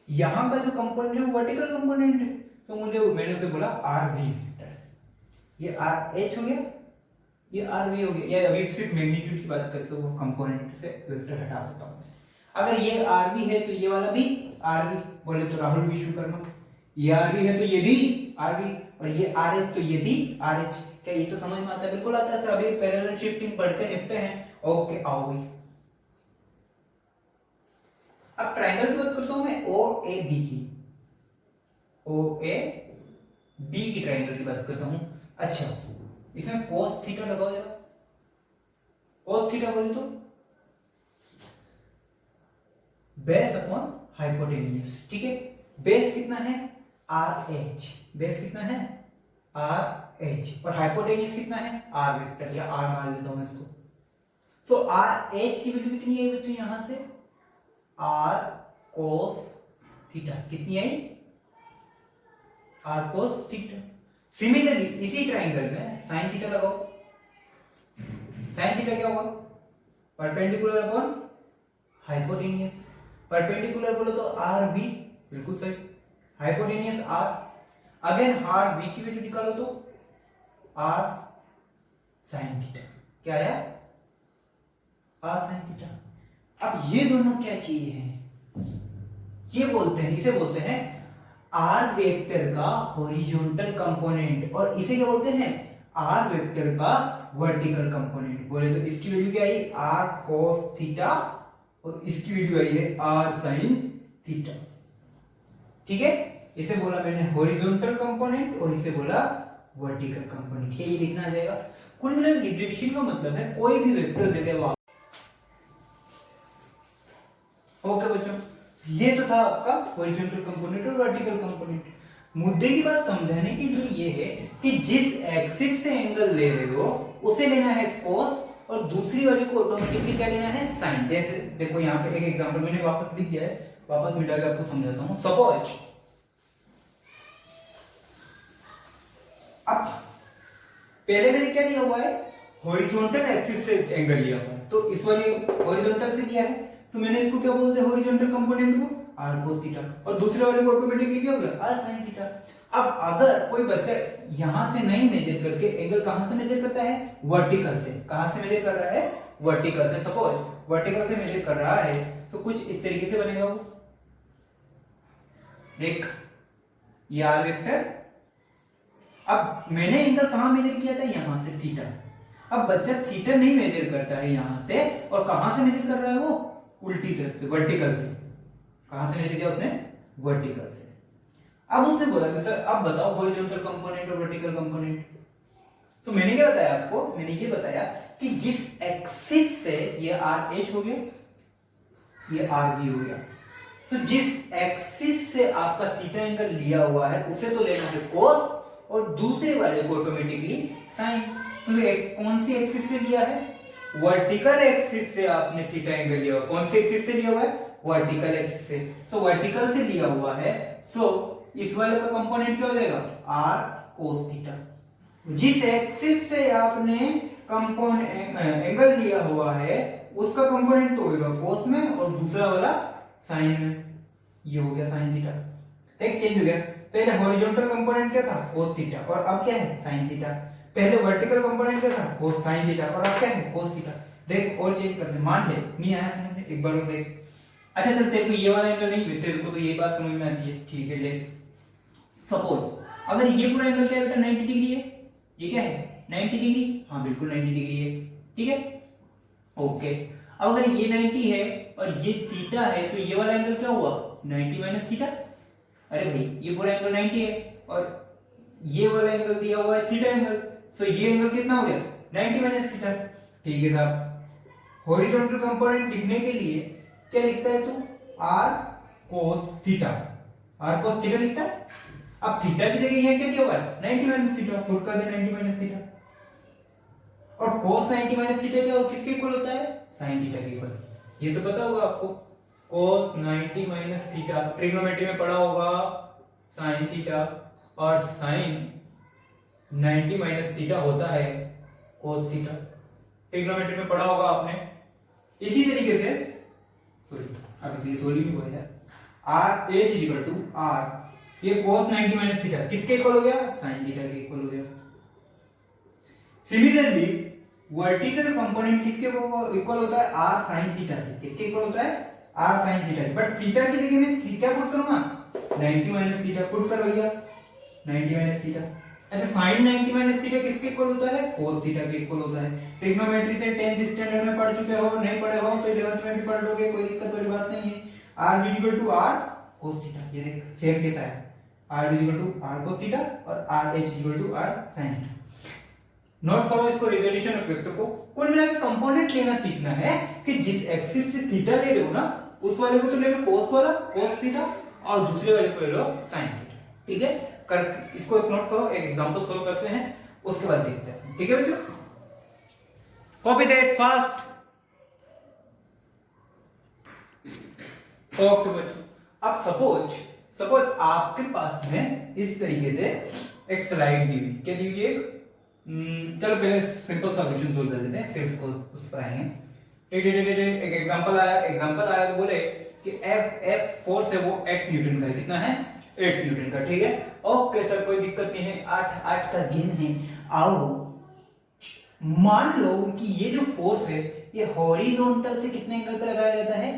यहां का जो कंपोनेंट है वो वर्टिकल कंपोनेंट है, तो मैंने उसे बोला आर वी वेक्टर। ये आर एच हो गया, ये आर वी हो गया। या अभी सिर्फ मैग्नीट्यूड की बात करते हो, कंपोनेंट से वेक्टर हटा देता हूं। अगर ये आर वी है तो ये वाला भी आरवी, बोले तो राहुल विश्वकर्मा। ये आरवी है तो ये भी आरवी, और ये आरएच तो ये भी आरएच। क्या ये तो समझ में आता है? बिल्कुल आता है सर, अभी पैरेलल शिफ्टिंग पढ़ के देखते हैं। ओके आओ भाई, अब ट्रायंगल की बात करता हूं मैं, ओ ए बी की, ओ ए बी की ट्रायंगल की बात करता हूं। अच्छा, इसमें cos थीटा लगाओ जरा, cos थीटा बोले तो बेस अपॉन हाइपोटेन्यूज, ठीक है। बेस कितना है? आर एच, बेस कितना है? आर एच, और हाइपोटेन्यूज कितना है? आर वेक्टर, या आर मान लेता हूं इसको। तो आर एच की वैल्यू कितनी आई बच्चों यहां से? आर कोस थीटा, कितनी आई? R cos theta. सिमिलरली इसी ट्राइंगल में साइन थीटा लगाओ। साइन थीटा क्या होगा? Perpendicular upon hypotenuse. परपेंडिकुलर बोलो तो आर वी, बिल्कुल सही। Hypotenuse R, again R V की वैल्यू निकालो तो आर साइन थीटा, क्या आया? R sine theta. अब ये दोनों क्या चीज है? ये बोलते हैं, इसे बोलते हैं आर वेक्टर का हॉरिजॉन्टल कंपोनेंट, और इसे क्या बोलते हैं? आर वेक्टर का वर्टिकल कंपोनेंट। बोले तो इसकी वैल्यू क्या आई? आर कोस थीटा, और इसकी वैल्यू आई है आर साइन थीटा, ठीक है। इसे बोला मैंने हॉरिजॉन्टल कंपोनेंट, और इसे बोला वर्टिकल कंपोनेंट। ये लिखना आ जाएगा। कुल मिलाकर डिस्ट्रीब्यूशन का मतलब है कोई भी वेक्टर दे दे वो। ओके बच्चों, ये तो था आपका हॉरिजॉन्टल कंपोनेंट और वर्टिकल कंपोनेंट। मुद्दे की बात समझाने के लिए ये है कि जिस एक्सिस से एंगल ले रहे हो उसे लेना है cos, और दूसरी वाली को ऑटोमेटिकली क्या लेना है? साइन। देखो यहाँ पे एक एग्जांपल मैंने वापस लिख दिया है, वापस मिटा के आपको समझाता हूँ। सपोज अब पहले मैंने क्या लिया हुआ है? हॉरिजॉन्टल एक्सिस से एंगल लिया हुआ है, तो इस वाली हॉरिजॉन्टल से लिया है, तो मैंने इसको क्या बोलते हैं? हॉरिजॉन्टल कंपोनेंट को आर कोस थीटा, और दूसरे वाले को ऑटोमेटिकली क्या हो गया? R sine theta. अब अगर कोई बच्चा यहां से नहीं मेजर करके एंगल कहां से मेजर करता है? वर्टिकल से। कहां से मेजर कर रहा है? वर्टिकल से। सपोज वर्टिकल से मेजर कर रहा है तो कुछ इस तरीके से बनेगा वो, देख ये आर वेक्टर। अब मैंने एंगल कहां मेजर किया था? यहां से, थीटा। अब बच्चा थीटा नहीं मेजर करता है यहां से, और कहां से मेजर कर रहा है वो? उल्टी तरफ से, वर्टिकल से। कहां से मेजर किया उसने? वर्टिकल से। अब उसने बोला कि सर अब बताओ हॉरिजॉन्टल कंपोनेंट और वर्टिकल कंपोनेंट। तो मैंने क्या बताया आपको? मैंने ये बताया कि जिस एक्सिस से ये आर एच हो गया, ये आर वी हो गया, तो जिस एक्सिस से आपका थीटा एंगल लिया हुआ है उसे तो लेना है कोस, और दूसरे वाले को ऑटोमेटिकली साइन। तो एक कौन सी एक्सिस से लिया है? वर्टिकल एक्सिस से आपने थीटा एंगल लिया हुआ। कौन सी एक्सिस से लिया हुआ है? वर्टिकल एक्सिस से। सो वर्टिकल से लिया हुआ है, सो इस वाले का कंपोनेंट क्या हो जाएगा? R cos theta. जिस एक्सिस से आपने कंपोनेंट एंगल लिया हुआ है उसका कंपोनेंट तो होगा कोस में, और दूसरा वाला साइन में। ये हो गया साइन थीटा। एक चेंज हो गया, पहले हॉरिजॉन्टल कंपोनेंट क्या था? कोस थीटा, और अब क्या है? Sine theta. पहले वर्टिकल कंपोनेंट क्या था? कोस साइन थीटा, और अब क्या है? Cos theta. देख और चेंज करने, मान ले नहीं आया समझ में, एक बार और देख। अच्छा चल, तेरे को ये वाला एंगल नहीं, तेरे को तो ये बात समझ में आती है, ठीक है। ले सपोज अगर ये पूरा एंगल क्या है बेटा? 90 डिग्री है। ये क्या है? 90 डिग्री। हाँ बिल्कुल 90 डिग्री है, ठीक है। ओके, अब अगर ये 90 है और ये थीटा है, तो ये वाला एंगल क्या हुआ? 90 माइनस थीटा। अरे भाई ये पूरा एंगल 90 है, और ये वाला एंगल दिया हुआ है थीटा एंगल, तो ये एंगल कितना हो गया? 90 माइनस थीटा। ठीक है साहब, हॉरिजॉन्टल कंपोनेंट लिखने के लिए क्या लिखता है तू? R cos theta. R cos theta लिखता है। अब थीटा की जगह यहाँ क्या दिया हुआ है? 90 माइनस थीटा, पुट कर दे 90 माइनस थीटा। और cos 90 माइनस थीटा क्या किसके इक्वल होता है? sin थीटा के इक्वल। ये तो पता होगा आपको, cos 90 माइनस थीटा ट्रिग्नोमेट्री में पढ़ा होगा, sin थीटा, और sin 90 माइनस थीटा होता है cos थीटा। ट्रिग्नोमेट्री में पढ़ा होगा आपने। इसी तरीके से सॉरी अभी सॉरी नहीं हुआ यार, r h equal to r, ये cos 90 माइनस थीटा किसके इक्वल हो गया? sin थीटा के इक्वल हो गया। सिमिलरली वर्टिकल कंपोनेंट किसके इक्वल होता है? r sin थीटा के। किसके इक्वल होता है? r sin theta, but theta की जगह मैं क्या पुट करूंगा 90 माइनस थीटा पुट कर भैया 90 माइनस थीटा। अच्छा साइन 90 माइनस थीटा किसके इक्वल होता है cos थीटा के इक्वल होता है। ट्रिग्नोमेट्री से 10th स्टैंडर्ड में पढ़ चुके हो, नहीं पढ़े हो तो 11th में भी पढ़ लोगे, कोई दिक्कत वाली बात नहीं है। r equal to r cos theta, ये देख सेम कैसा है r equal to r cos theta और r h equal to r sin theta. Note करो इसको, रिजोल्यूशन ऑफ वेक्टर को कुल मिलाकर कंपोनेंट लेना सीखना है कि जिस एक्सिस से थीटा ले रहे हो ना उस वाले को तो ले लो cos वाला cos थीटा और दूसरे वाले को ले लो sin थीटा। ठीक है, कर इसको एक नोट करो, एक एग्जांपल सॉल्व करते हैं उसके बाद देखते हैं। ठीक है बच्चों, कॉपी दैट फास्ट। ओके बच्चों, अब सपोज आपके पास में इस तरीके से एक स्लाइड दी हुई, क्या दी हुई है चलो पहले सिंपल सा क्वेश्चन सोल्व कर देते हैं फिर उसको उस पर आएंगे। एक एग्जांपल आया तो बोले कि F फोर्स है वो 8 न्यूटन का है, कितना है 8 न्यूटन का। ठीक है, ओके सर कोई दिक्कत नहीं है, 8 का गिन है। आओ मान लो कि ये जो फोर्स है ये हॉरिजॉन्टल से कितने एंगल पर लगाया जाता है,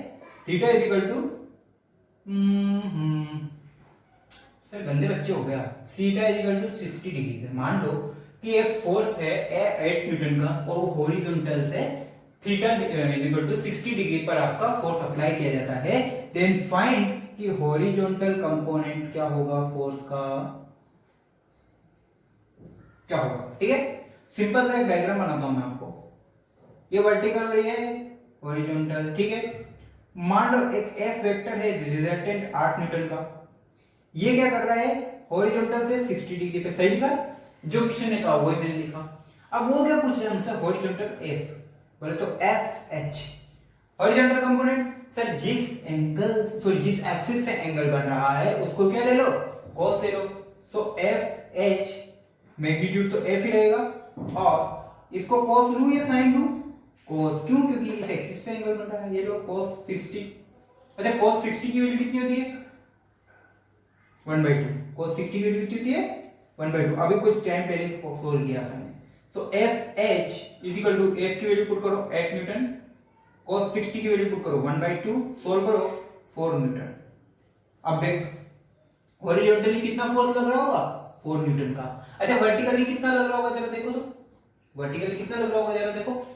theta is equal to sir गंदे बच्चे हो गया, theta is equal to 60 degree पे। मान लो कि एक फोर्स है 8 न्यूटन का और वो हॉरिजॉन्टल से theta is equal to 60 degree पर आपका फोर्स अप्लाई किया जाता है। देन फाइंड कि हॉरिजॉन्टल कंपोनेंट क्या होगा फोर्स का, क्या होगा। ठीक है, सिंपल सा एक डायग्राम बनाता हूं मैं आपको, ये वर्टिकल और ये हॉरिजॉन्टल। ठीक है, मान लो एक F वेक्टर है रिजल्टेंट 8 न्यूटन का, ये क्या कर रहा है हॉरिजॉन्टल से 60 डिग्री पे। सही लिखा, जो क्वेश्चन ने कहा वही मैंने लिखा। अब वो क्या पूछ रहे हैं हमसे, हॉरिजॉन्टल F, बोले तो FH हॉरिजॉन्टल कंपोनेंट। सर जिस एक्सिस से एंगल बन रहा है उसको क्या ले लो cos ले लो। सो FH मैग्नीट्यूड तो F ही रहेगा, और इसको cos लूं या sin लूं, cos, क्यों क्योंकि इस एक्सिस से एंगल बन रहा है। ये लो cos 60। अच्छा cos 60 की वैल्यू कितनी होती है 1/2। cos 60 की वैल्यू कितनी होती है 1/2। अभी कुछ टाइम पहले सोल्व किया आपने। So FH is equal to F की वैल्यू पुट करो 8 न्यूटन, cos 60 की वैल्यू पुट करो 1/2, सोल्व करो 4 न्यूटन। अब देख हॉरिजॉन्टली कितना फोर्स लग रहा होगा 4 न्यूटन का। अच्छा वर्टिकली कितना लग रहा होगा जरा देखो तो, वर्टिकली कितना लग रहा होगा जरा देखो।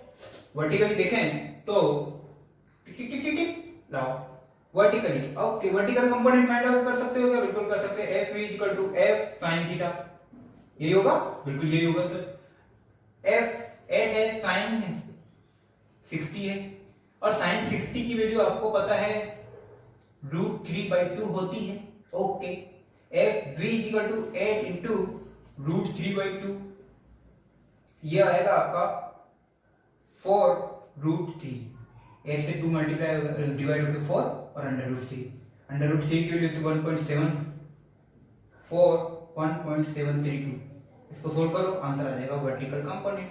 वर्टिकली देखें तो टिक टिक टिक टिक लाओ vertically. Okay, vertical component find out कर सकते हो क्या, बिल्कुल कर सकते हैं। F is equal to F sin theta, यही होगा, बिल्कुल यही होगा सर। F 8 है, sin 60 है, और sin 60 की वैल्यू आपको पता है √3/2 होती है। Okay, F v is equal to 8 into √3/2, ये आएगा आपका 4√3। 8 से 2 मल्टीप्लाई डिवाइड होकर 4 और √3 की वैल्यू थी 1.732। इसको सोल्व करो, आंसर आ जाएगा वर्टिकल कंपोनेंट।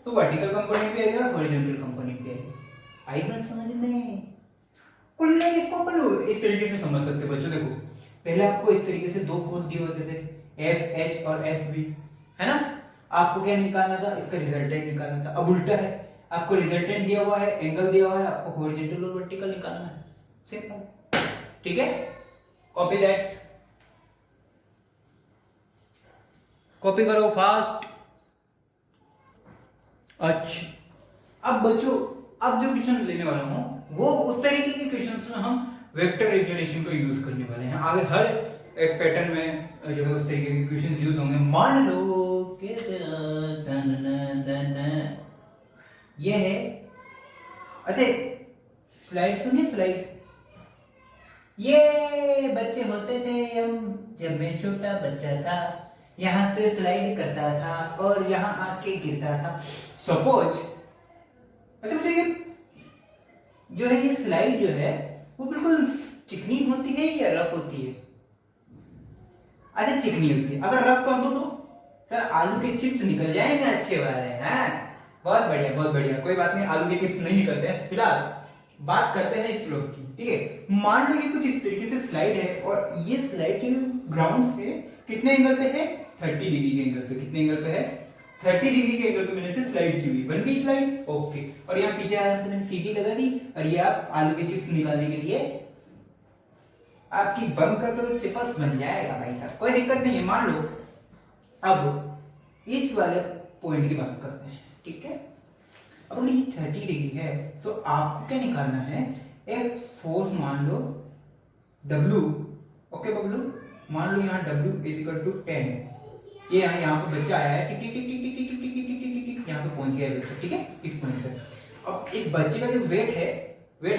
तो वर्टिकल कंपोनेंट भी आएगा, हॉरिजॉन्टल कंपोनेंट भी आएगा। आई बात समझ में? कुल नहीं, इसको अपन इस तरीके से समझ सकते बच्चों। देखो पहले आपको इस तरीके से दो फोर्स दिए होते थे FH और FB, है ना। आपको क्या निकालना था, इसका रिजल्टेंट निकालना था। अब उल्टा है, आपको रिजल्टेंट दिया हुआ है, एंगल दिया हुआ है, आपको हॉरिजॉन्टल और वर्टिकल निकालना है। सिंपल, ठीक है, कॉपी दैट, कॉपी करो फास्ट। अच्छा अब बच्चों, अब जो क्वेश्चन लेने वाला हूं वो उस तरीके के क्वेश्चंस में हम वेक्टर रिजोल्यूशन को यूज करने वाले हैं। आगे हर एक पैटर्न में जो है उस तरीके के क्वेश्चंस यूज होंगे। मान लो कि ये है, अच्छा स्लाइड सुनिए, स्लाइड। ये बच्चे होते थे हम जब मैं छोटा बच्चा था, यहां से स्लाइड करता था और यहां आके गिरता था। सपोज, अच्छा मुझे ये जो है ये स्लाइड जो है वो बिल्कुल चिकनी होती है या रफ होती है? अच्छा चिकनी होती है। अगर रफ कर दो तो सर आलू के चिप्स निकल जाएंगे अच्छे वाले। हैं, बहुत बढ़िया बहुत बढ़िया, कोई बात नहीं, आलू के चिप्स नहीं निकलते हैं। फिलहाल बात करते हैं इस स्लोप की। ठीक है, मान लो ये कुछ इस तरीके से स्लाइड है और ये स्लाइड के ग्राउंड से कितने एंगल पे है 30 डिग्री के एंगल पे। कितने एंगल पे है 30 डिग्री के एंगल पे मैंने से स्लाइड की हुई, बन गई स्लाइड, ओके। और यहाँ पीछे आराम से मैंने सीटी लगा दी, और ये आप आलू के चिप्स निकालने के लिए आपकी बम का तो चिपस बन जाएगा भाई साहब, कोई दिक्कत नहीं है। मान लो अब इस वाले पॉइंट की बात करते हैं, ठीक है। अब अगर ये 30 डिग्री है तो आपको क्या निकालना है, एक फोर्स मान लो W, ओके बबलू, मान लो यहाँ W इज इक्वल टू 10, ये यहाँ पे बच्चा आया है, टिक tick tick tick tick tick tick tick tick टिक, यहाँ पे पहुंच गया है बच्चा, ठीक है, इस पॉइंट पे। अब इस बच्चे का जो वेट है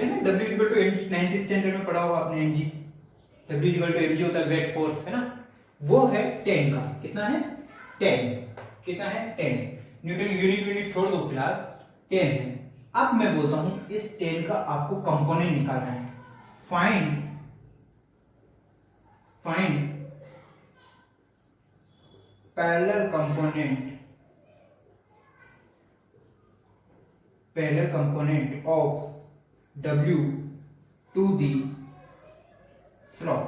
ना, W is equal to mg, 9th standard में पढ़ा होगा आपने mg, W is equal to mg होता है वेट फोर्स, है ना, वो है 10 का, कितना है 10, कितना है 10 न्यूटन, यूनिट छोड़ दो फिलहाल, 10 है। अब मैं बोलता हूं इस 10 का आपको कंपोनेंट निकालना है, find parallel component of W to the slope,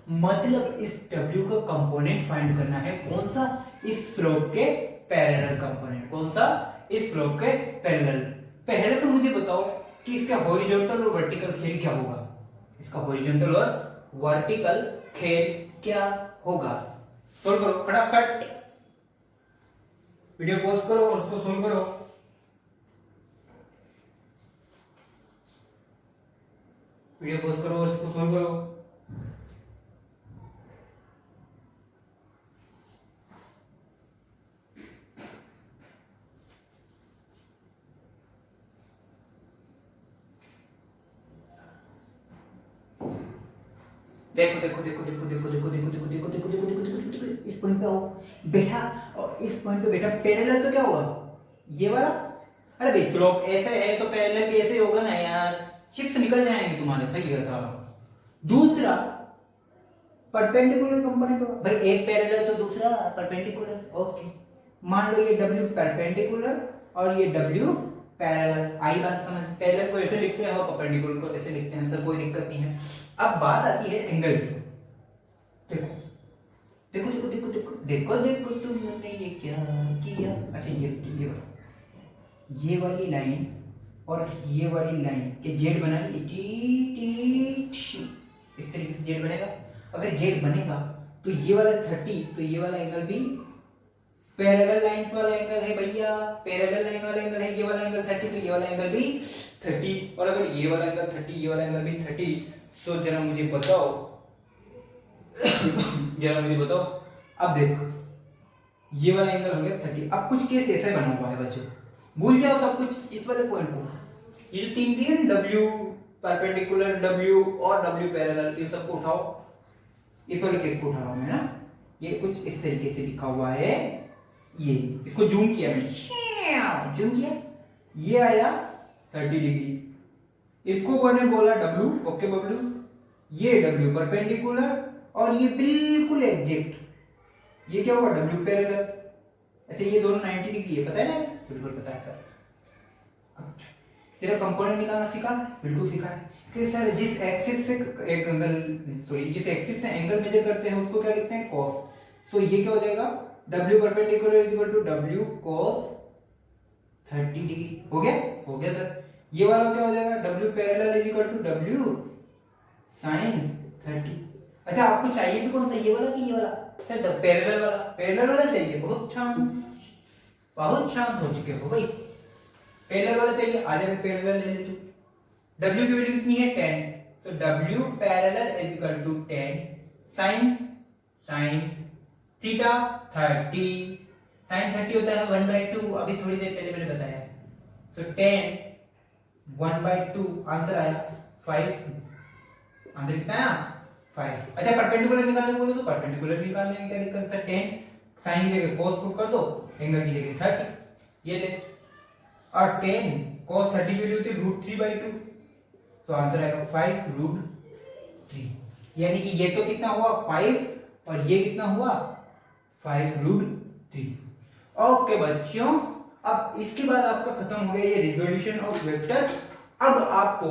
मतलब इस W का कंपोनेंट फाइंड करना है, कौन सा, इस स्लोप के पैरेलल कंपोनेंट, कौन सा, इस स्लोप के पैरेलल। पहले तो मुझे बताओ कि इसका हॉरिजॉन्टल और वर्टिकल खेल क्या होगा, इसका हॉरिजॉन्टल और वर्टिकल खेल क्या होगा, सोल्व करो फटाफट, वीडियो पॉज करो और उसको सोल्व करो। वीडियो पॉज करो और इसको सोल्व करो। देखो देखो देखो देखो देखो देखो देखो देखो देखो देखो देखो देखो देखो देखो, इस पॉइंट पे आओ बेटा, और इस पॉइंट पे बेटा पैरेलल तो क्या हुआ, ये वाला, अरे भाई स्लोप ऐसे है तो पैरेलल भी ऐसे होगा ना यार, चिप्स निकल जाएंगे तुम्हारे, सही है था। दूसरा परपेंडिकुलर कंपोनेंट होगा भाई, एक पैरेलल तो दूसरा परपेंडिकुलर, ओके। मान लो ये W परपेंडिकुलर और ये W पैरेलल, आई बात समझ, पैरेलल को ऐसे लिखते हैं और परपेंडिकुलर को ऐसे लिखते हैं सर, कोई दिक्कत नहीं है। अब बात आती है एंगल की, देखो देखो देखो देखो देखो देखो देखो तुमने ये क्या किया, अच्छा ये बताओ, ये वाली लाइन और ये वाली लाइन के जेड बना ली, इस तरीके से जेड बनेगा, अगर जेड बनेगा तो ये वाला 30, तो ये वाला एंगल भी पैरेलल लाइंस वाला एंगल है भैया, पैरेलल लाइन वाला एंगल है, ये वाला एंगल 30, तो ये वाला एंगल भी 30, और अगर ये वाला एंगल 30, ये वाला एंगल भी 30, सो जरा मुझे बताओ अब देखो ये वाला एंगल हो गया 30। अब कुछ केस ऐसे बना हुआ है बच्चों, भूल जाओ सब कुछ इस वाले पॉइंट को, ये जो तीन दिए W परपेंडिकुलर, W और W पैरेलल, इन सबको उठाओ, इस वाले केस को उठा रहा हूं मैं ना, ये कुछ इस तरीके से लिखा हुआ है, ये इसको जूम किया मैंने, जूम किया, ये आया 30 डिग्री, इसको मैंने बोला W, ओके बबलू, ये W परपेंडिकुलर और ये बिल्कुल एग्जैक्ट, ये क्या हुआ W पैरेलल, अच्छा ये दोनों 90 डिग्री है, पता है ना, बिल्कुल पता है सर। तेरा कंपोनेंट निकालना सीखा, बिल्कुल सीखा है कि सर जिस एक्सिस से एक एंगल, सॉरी जिस एक्सिस से एंगल मेजर करते हैं उसको क्या लिखते हैं, cos, सो ये क्या हो जाएगा W perpendicular is equal to W cos 30 degree, हो गया सर। ये वाला क्या हो जाएगा W parallel is equal to W sin 30। अच्छा आपको चाहिए भी कौन सा, ये वाला कि ये वाला, सर पैरेलल वाला चाहिए, बहुत शांत हो चुके हो भाई, पैरेलल वाला चाहिए, आ जाए पैरेलल ले ले तू। W की वैल्यू कितनी है 10, so W parallel is equal to 10 sin theta 30, sin 30 होता है 1/2, अभी थोड़ी देर पहले मैंने बताया, सो 10 1/2, आंसर आया 5, आंसर कितना आया 5। अच्छा परपेंडिकुलर निकालने बोलो तो परपेंडिकुलर निकालने में क्या दिक्कत सर, 10 sin की जगह cos पुट कर दो, एंगल की जगह 30, ये ले, और 10 cos 30 की वैल्यू होती है √3/2, तो आंसर आएगा 5√3, यानी कि ये तो कितना हुआ 5 और ये कितना हुआ 5√3। ओके बच्चों, अब इसके बाद आपका खत्म हो गया ये रिजोल्यूशन ऑफ वेक्टर। अब आपको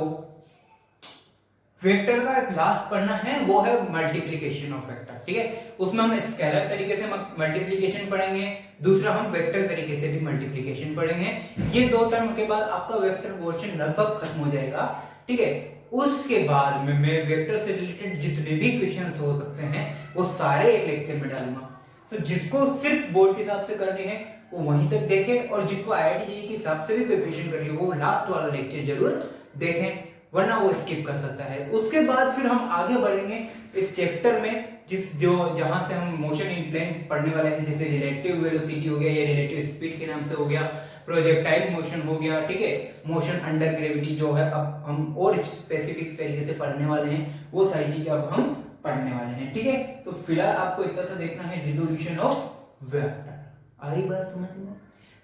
वेक्टर का एक लास्ट पढ़ना है, वो है मल्टीप्लीकेशन ऑफ वेक्टर, ठीक है। उसमें हम स्केलर तरीके से मल्टीप्लीकेशन पढ़ेंगे, दूसरा हम वेक्टर तरीके से भी मल्टीप्लीकेशन पढ़ेंगे। ये दो टर्म के बाद आपका वेक्टर पोर्शन लगभग खत्म हो जाएगा, ठीक है। उसके बाद में मैं वेक्टर से रिलेटेड जितने भी क्वेश्चंस हो सकते हैं वो सारे एक लेक्चर में डालूंगा। तो जिसको सिर्फ बोर्ड के हिसाब से करने हैं वो वहीं तक देखें, और जिसको IIT JEE के हिसाब से भी प्रिपरेशन करनी है वो लास्ट वाला लेक्चर जरूर देखें, वरना वो स्किप कर सकता है। उसके बाद फिर हम आगे बढ़ेंगे इस चैप्टर में, जहां से हम मोशन इन प्लेन पढ़ने वाले हैं, जैसे रिलेटिव वेलोसिटी हो गया या रिलेटिव स्पीड के नाम से हो गया, प्रोजेक्टाइल मोशन हो गया, ठीक है, मोशन अंडर ग्रेविटी जो है अब हम और स्पेसिफिक तरीके से पढ़ने वाले हैं, वो सारी चीजें अब हम पढ़ने वाले हैं, ठीक है। तो फिलहाल आपको इतना सा देखना है रिजोल्यूशन ऑफ वेक्टर। आई बात समझ में?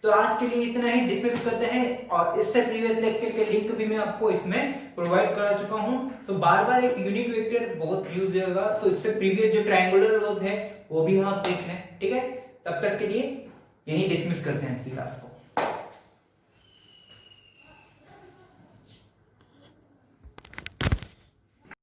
तो आज के लिए इतना ही डिस्कस करते हैं, और इससे प्रीवियस लेक्चर के लिंक भी मैं आपको इसमें प्रोवाइड करा चुका हूं। तो बार बार एक यूनिट वेक्टर बहुत यूज होगा, तो इससे प्रीवियस जो ट्रायंगुलर लॉज है वो भी आप देख लें, ठीक है। तब तक के लिए यही डिसमिस करते हैं इसकी क्लास को।